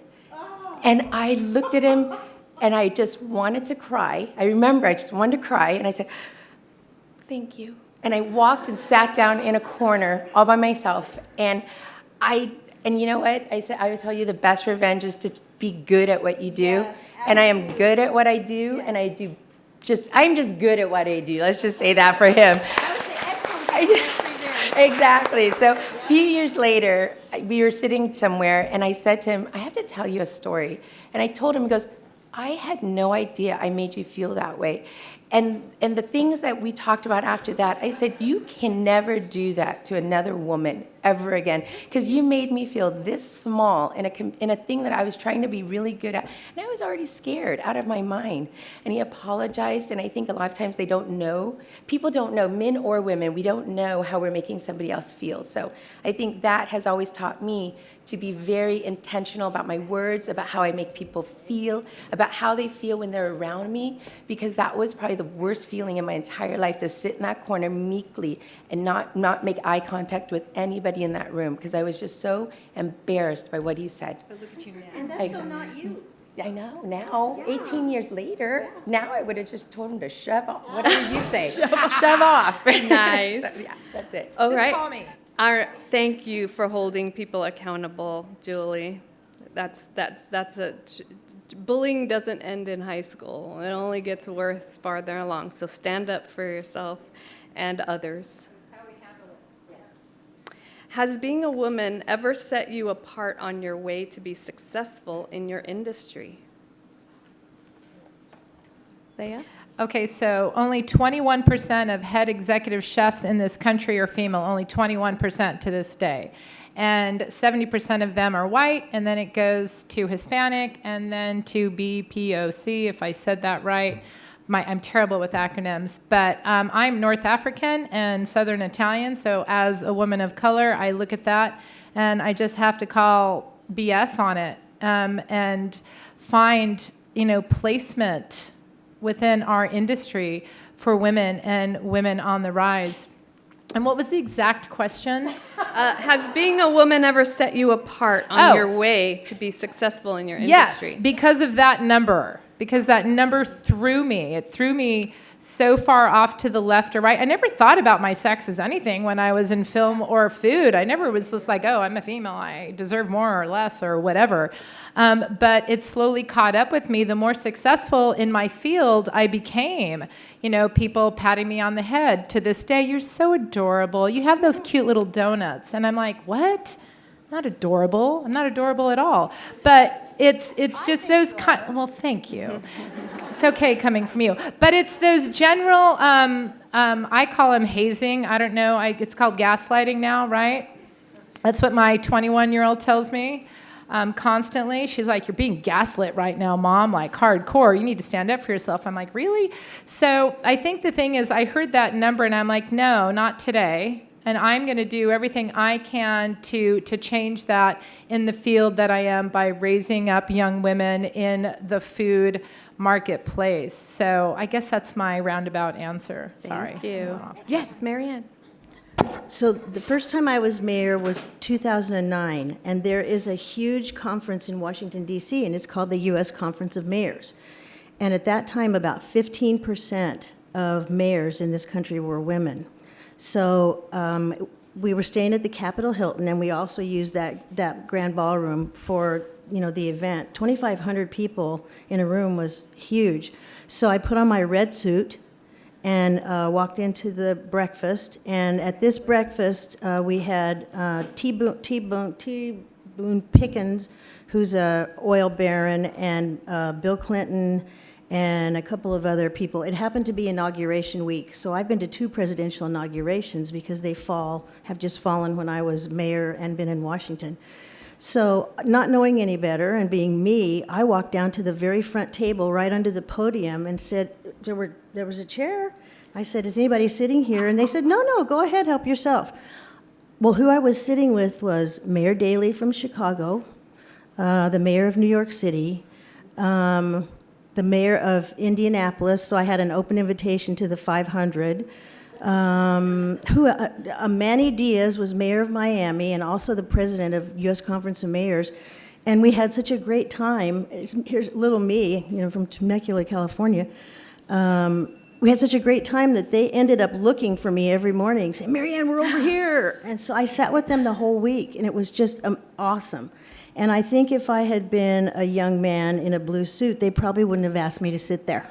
And I looked at him and I just wanted to cry. I remember I just wanted to cry, and I said, "Thank you." And I walked and sat down in a corner all by myself. And you know what? I said, I would tell you the best revenge is to be good at what you do. Yes, and I am good at what I do, and I'm just good at what I do. Let's just say that for him. Exactly. So a few years later, we were sitting somewhere, and I said to him, "I have to tell you a story." And I told him, he goes, "I had no idea I made you feel that way." And the things that we talked about after that, I said, "You can never do that to another woman ever again, because you made me feel this small in a thing that I was trying to be really good at, and I was already scared out of my mind." And he apologized, and I think a lot of times people don't know, men or women, we don't know how we're making somebody else feel. So I think that has always taught me to be very intentional about my words, about how I make people feel, about how they feel when they're around me, because that was probably the worst feeling in my entire life, to sit in that corner meekly and not make eye contact with anybody in that room, because I was just so embarrassed by what he said. But look at you now. And that's so not you. I know, now, 18 years later, now I would have just told him to shove off. What did you say? Shove off. Nice. So, yeah, that's it. All Just right. call me. Thank you for holding people accountable, Julie. Bullying doesn't end in high school. It only gets worse farther along. So stand up for yourself and others. Has being a woman ever set you apart on your way to be successful in your industry? Leah? Okay, so only 21% of head executive chefs in this country are female, only 21% to this day. And 70% of them are white, and then it goes to Hispanic, and then to BPOC, if I said that right. I'm terrible with acronyms, but I'm North African and Southern Italian, so as a woman of color, I look at that, and I just have to call BS on it and find, placement within our industry for women and women on the rise. And what was the exact question? Has being a woman ever set you apart on your way to be successful in your industry? Yes, because of that number. Because that number threw me. It threw me so far off to the left or right. I never thought about my sex as anything when I was in film or food. I never was just like, oh, I'm a female, I deserve more or less or whatever. But it slowly caught up with me. The more successful in my field I became, people patting me on the head. To this day, "You're so adorable. You have those cute little donuts." And I'm like, what? I'm not adorable. I'm not adorable at all. But it's just those kind. Well, thank you. It's okay coming from you. But it's those general. I call them hazing. I don't know. It's called gaslighting now, right? That's what my 21-year-old tells me constantly. She's like, "You're being gaslit right now, Mom, like hardcore. You need to stand up for yourself." I'm like, "Really?" So I think the thing is, I heard that number and I'm like, no, not today. And I'm going to do everything I can to change that in the field that I am by raising up young women in the food marketplace. So I guess that's my roundabout answer. Sorry. Thank you. Yes, Marianne. So the first time I was mayor was 2009, and there is a huge conference in Washington, D.C., and it's called the U.S. Conference of Mayors. And at that time, about 15% of mayors in this country were women. So we were staying at the Capitol Hilton, and we also used that grand ballroom for the event. 2,500 people in a room was huge. So I put on my red suit and walked into the breakfast. And at this breakfast, we had T. Boone Pickens, who's a oil baron, and Bill Clinton, and a couple of other people. It happened to be inauguration week, so I've been to 2 presidential inaugurations because they have just fallen when I was mayor and been in Washington. So not knowing any better and being me, I walked down to the very front table right under the podium and said, there was a chair. I said, "Is anybody sitting here?" And they said, no, go ahead, help yourself. Well, who I was sitting with was Mayor Daley from Chicago, the mayor of New York City, the mayor of Indianapolis, so I had an open invitation to the 500. Manny Diaz was mayor of Miami and also the president of U.S. Conference of Mayors. And we had such a great time. Here's little me, from Temecula, California. We had such a great time that they ended up looking for me every morning, saying, "Marianne, we're over here." And so I sat with them the whole week, and it was just awesome. And I think if I had been a young man in a blue suit, they probably wouldn't have asked me to sit there.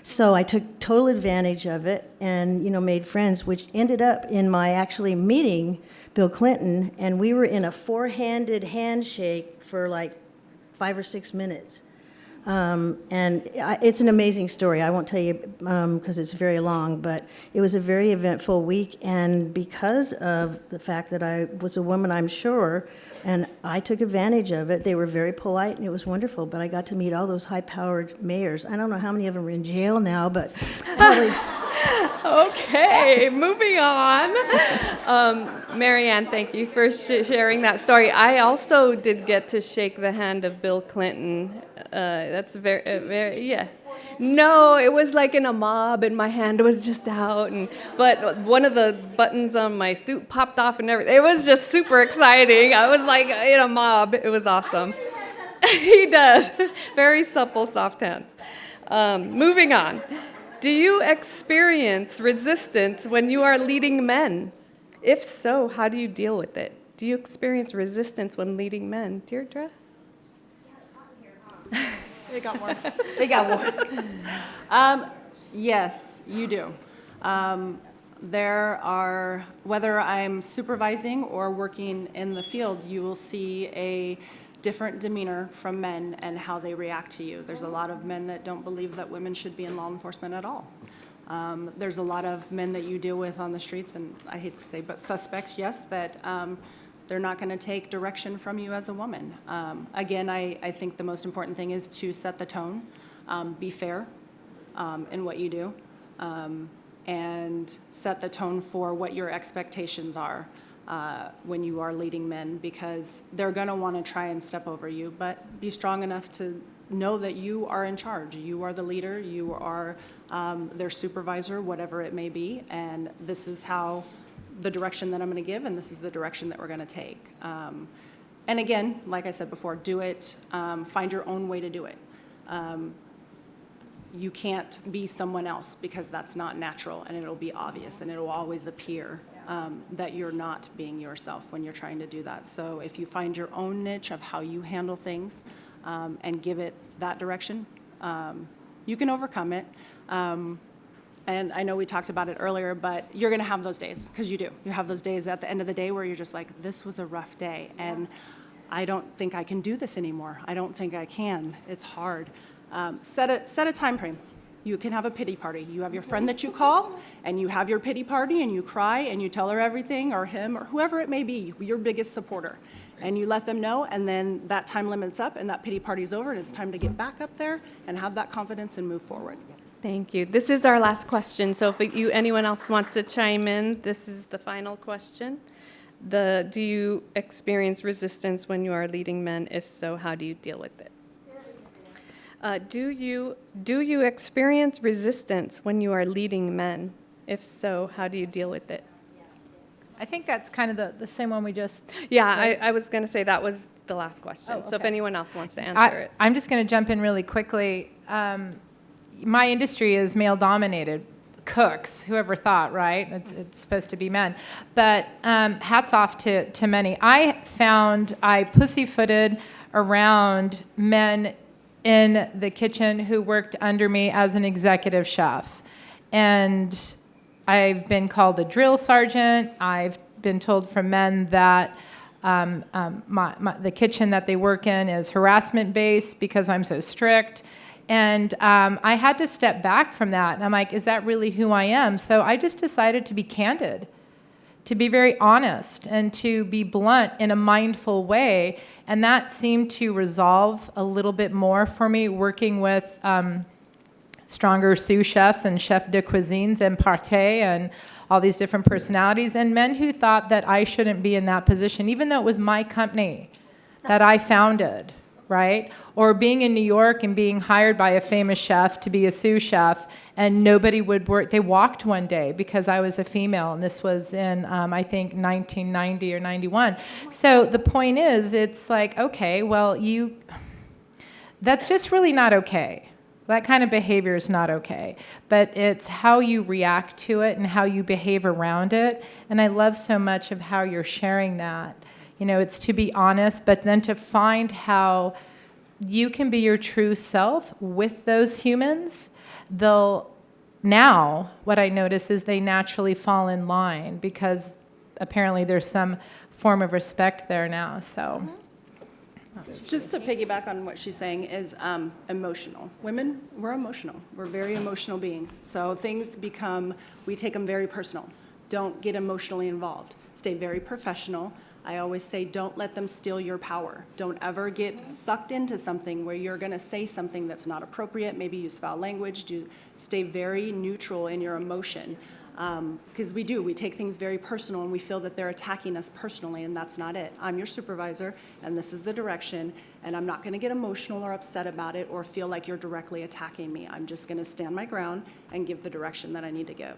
So I took total advantage of it and, made friends, which ended up in my actually meeting Bill Clinton, and we were in a 4-handed handshake for like 5 or 6 minutes. It's an amazing story. I won't tell you because it's very long, but it was a very eventful week, and because of the fact that I was a woman, I'm sure, and I took advantage of it. They were very polite, and it was wonderful, but I got to meet all those high-powered mayors. I don't know how many of them are in jail now, but probably... Okay, moving on. Marianne, thank you for sharing that story. I also did get to shake the hand of Bill Clinton. That's yeah. No, it was like in a mob, and my hand was just out, but one of the buttons on my suit popped off and everything. It was just super exciting. I was like in a mob. It was awesome. He does. Very supple, soft hands. Moving on. Do you experience resistance when you are leading men? If so, how do you deal with it? Do you experience resistance when leading men? Deirdre? They got more. They got more. Yes, you do. There are, whether I'm supervising or working in the field, you will see a different demeanor from men and how they react to you. There's a lot of men that don't believe that women should be in law enforcement at all. There's a lot of men that you deal with on the streets, and I hate to say, but suspects, yes, that they're not going to take direction from you as a woman. Again, I think the most important thing is to set the tone, be fair in what you do, and set the tone for what your expectations are when you are leading men, because they're going to want to try and step over you, but be strong enough to know that you are in charge. You are the leader, you are their supervisor, whatever it may be, and this is how the direction that I'm going to give, and this is the direction that we're going to take. And again, like I said before, do it, find your own way to do it. You can't be someone else, because that's not natural, and it'll be obvious, and it'll always appear that you're not being yourself when you're trying to do that. So if you find your own niche of how you handle things and give it that direction, you can overcome it. And I know we talked about it earlier, but you're going to have those days, because you do. You have those days at the end of the day where you're just like, this was a rough day, and I don't think I can do this anymore. I don't think I can. It's hard. Set a time frame. You can have a pity party. You have your friend that you call, and you have your pity party, and you cry, and you tell her everything, or him, or whoever it may be, your biggest supporter. And you let them know, and then that time limit's up, and that pity party's over, and it's time to get back up there and have that confidence and move forward. Thank you. This is our last question, so if anyone else wants to chime in, this is the final question. Do you experience resistance when you are leading men? If so, how do you deal with it? Do you experience resistance when you are leading men? If so, how do you deal with it? I think that's kind of the same one we just. Yeah, right? I was going to say that was the last question. Oh, So if okay. anyone else wants to answer it. I'm just going to jump in really quickly. My industry is male dominated. Cooks, whoever thought, right? It's supposed to be men. But hats off to many. I found I pussyfooted around men in the kitchen who worked under me as an executive chef. And I've been called a drill sergeant. I've been told from men that the kitchen that they work in is harassment-based because I'm so strict. And I had to step back from that. And I'm like, is that really who I am? So I just decided to be candid, to be very honest, and to be blunt in a mindful way. And that seemed to resolve a little bit more for me working with stronger sous chefs and chef de cuisines and parté and all these different personalities, and men who thought that I shouldn't be in that position, even though it was my company that I founded, right? Or being in New York and being hired by a famous chef to be a sous chef, and nobody would work. They walked one day because I was a female, and this was in, I think, 1990 or 91. So the point is, it's like, okay, well, that's just really not okay. That kind of behavior is not okay. But it's how you react to it and how you behave around it. And I love so much of how you're sharing that. You know, it's to be honest, but then to find how you can be your true self with those humans. Now, what I notice is they naturally fall in line because apparently there's some form of respect there now, so. Just to piggyback on what she's saying is emotional. Women, we're emotional. We're very emotional beings. So things we take them very personal. Don't get emotionally involved. Stay very professional. I always say, don't let them steal your power. Don't ever get sucked into something where you're going to say something that's not appropriate, maybe use foul language. Stay very neutral in your emotion. Because we take things very personal and we feel that they're attacking us personally, and that's not it. I'm your supervisor, and this is the direction, and I'm not going to get emotional or upset about it or feel like you're directly attacking me. I'm just going to stand my ground and give the direction that I need to give.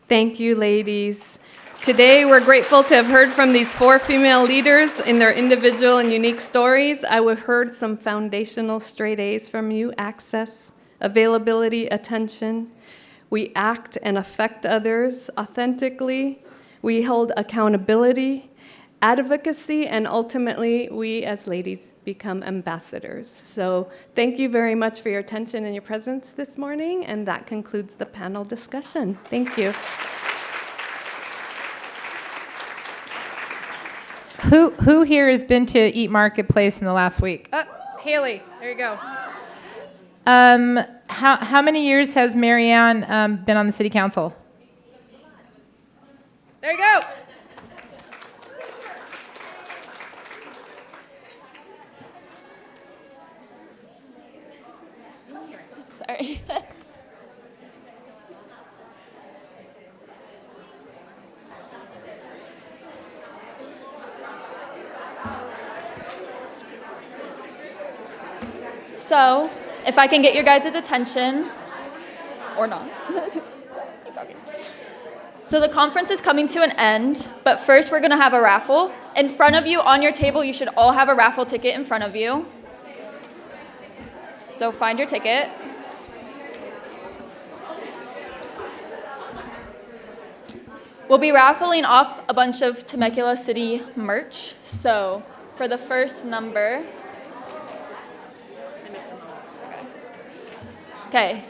Thank you, ladies. Today, we're grateful to have heard from these 4 female leaders in their individual and unique stories. I have heard some foundational straight A's from you: access, availability, attention. We act and affect others authentically. We hold accountability, advocacy, and ultimately, we as ladies become ambassadors. So thank you very much for your attention and your presence this morning, and that concludes the panel discussion. Thank you. Who here has been to Eat Marketplace in the last week? Haley, there you go. How many years has Marianne been on the city council? There you go. Sorry. So, if I can get your guys' attention, or not. It's okay. So the conference is coming to an end, but first we're gonna have a raffle. In front of you, on your table, you should all have a raffle ticket in front of you. So find your ticket. We'll be raffling off a bunch of Temecula City merch. So for the first number, okay,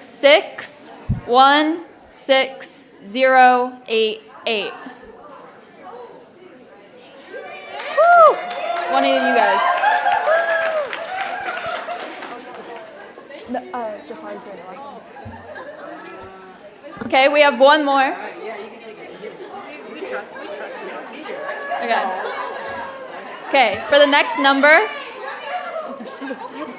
616088. Woo! One of you guys. Okay, we have one more. Okay. Okay, for the next number. They're so excited.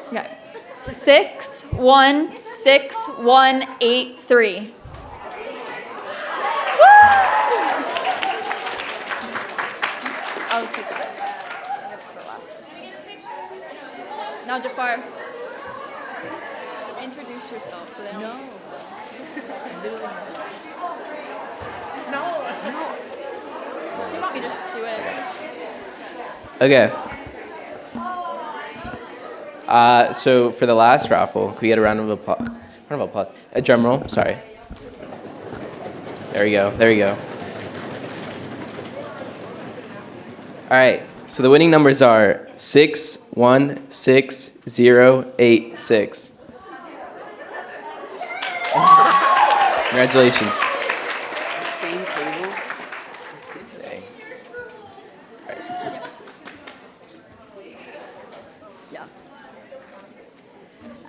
Okay. 616183. I'll take that. Now, Jafar, introduce yourself so they don't. No. Do you want me to just do it? Okay. So for the last raffle, can we get a round of applause? A drum roll, sorry. There we go, there we go. All right, so the winning numbers are 616086. Congratulations. Same table. Dang.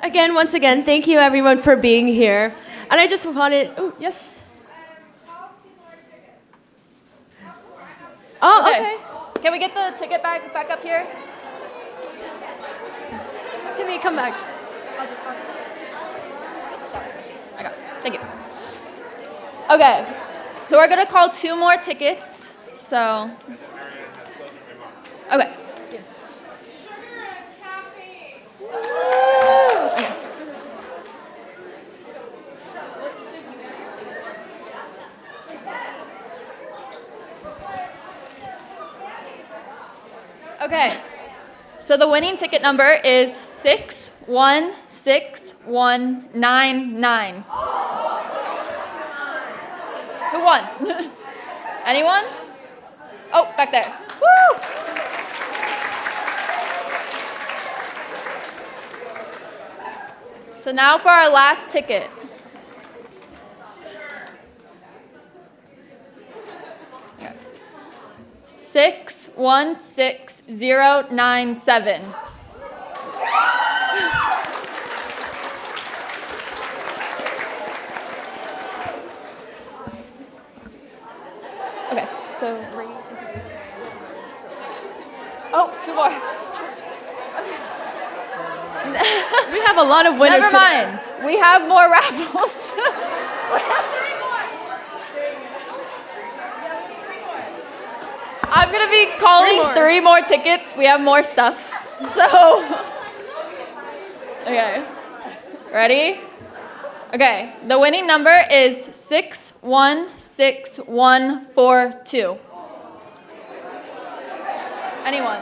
Again, once again, thank you everyone for being here. And I just wanted, oh, yes. Oh, okay. Can we get the ticket back up here? Timmy, come back. I got it. Thank you. Okay, so we're gonna call 2 more tickets. So, okay. Okay, so the winning ticket number is 616199. Who won? Anyone? Oh, back there. Woo! So now for our last ticket. Okay. 616097. Okay, so oh, 2 more. We have a lot of winners. Never mind. We have more raffles. I'm gonna be calling 3 more tickets. We have more stuff. So, okay. Ready? Okay. The winning number is 616142. Anyone?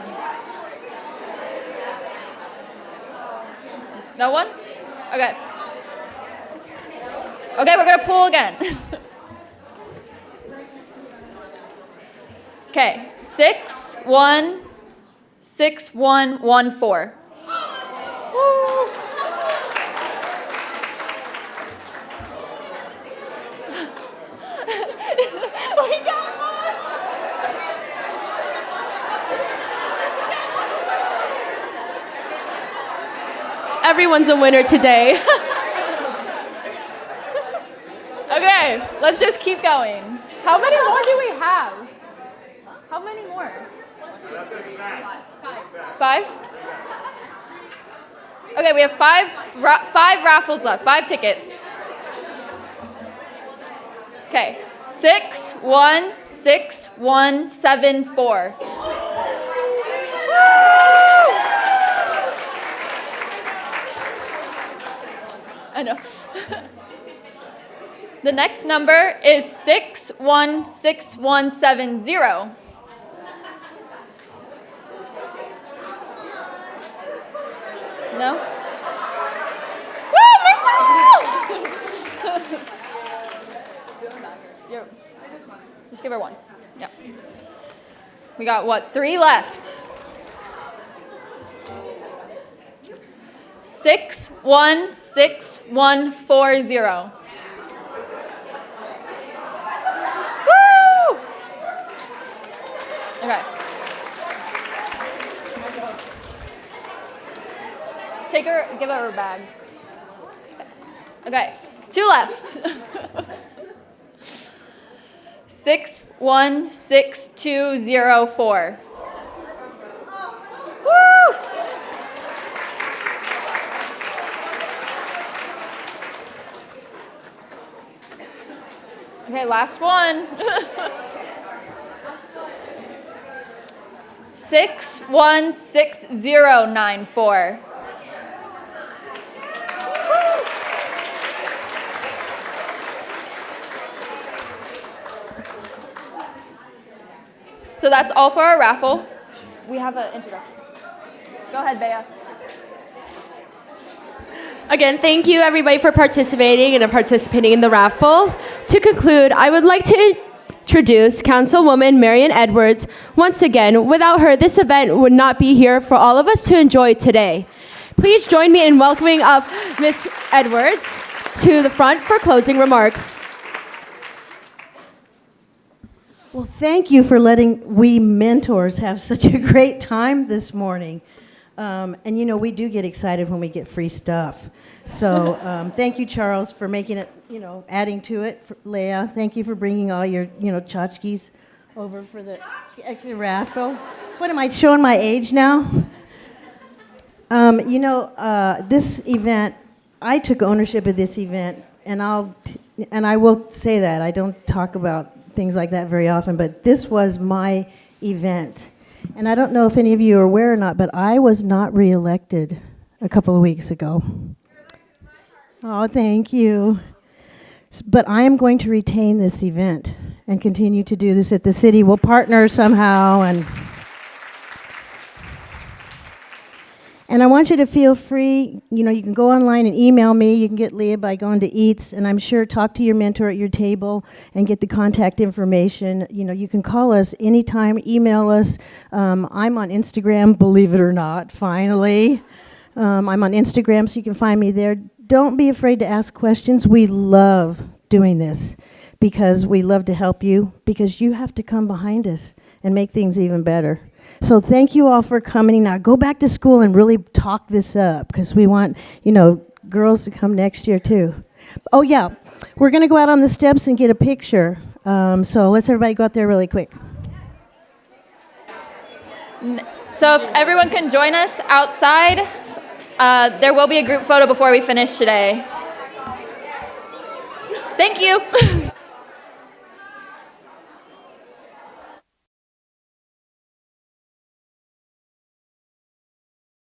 No one? Okay. Okay, we're gonna pull again. Okay, 616114. We got more. Everyone's a winner today. Okay, let's just keep going. How many more do we have? How many more? 5? Okay, we have 5 raffles left, 5 tickets. Okay, 616174. I know. The next number is 616170. No? Woo, Marcel! Just give her 1. Yeah. We got what? 3 left. 616140. Woo! Okay. give her her bag. Okay, 2 left. 616204. Woo! Okay, last one. 616094. So that's all for our raffle. We have an introduction. Go ahead, Bea. Again, thank you everybody for participating in the raffle. To conclude, I would like to introduce Councilwoman Marian Edwards. Once again, without her, this event would not be here for all of us to enjoy today. Please join me in welcoming up Ms. Edwards to the front for closing remarks. Well, thank you for letting we mentors have such a great time this morning. And you know, we do get excited when we get free stuff. So thank you, Charles, for making it, adding to it. Leah, thank you for bringing all your, tchotchkes over for the extra raffle. What am I, showing my age now? This event, I took ownership of this event, and I will say that. I don't talk about things like that very often, but this was my event. And I don't know if any of you are aware or not, but I was not reelected a couple of weeks ago. Oh, thank you. But I am going to retain this event and continue to do this at the city. We'll partner somehow, and I want you to feel free. You can go online and email me. You can get Leah by going to Eats, and I'm sure talk to your mentor at your table and get the contact information. You can call us anytime, email us. I'm on Instagram, believe it or not, finally. I'm on Instagram, so you can find me there. Don't be afraid to ask questions. We love doing this because we love to help you, because you have to come behind us and make things even better. So thank you all for coming. Now go back to school and really talk this up, because we want, girls to come next year too. Oh yeah, we're gonna go out on the steps and get a picture. So let's everybody go out there really quick. So if everyone can join us outside, there will be a group photo before we finish today. Thank you.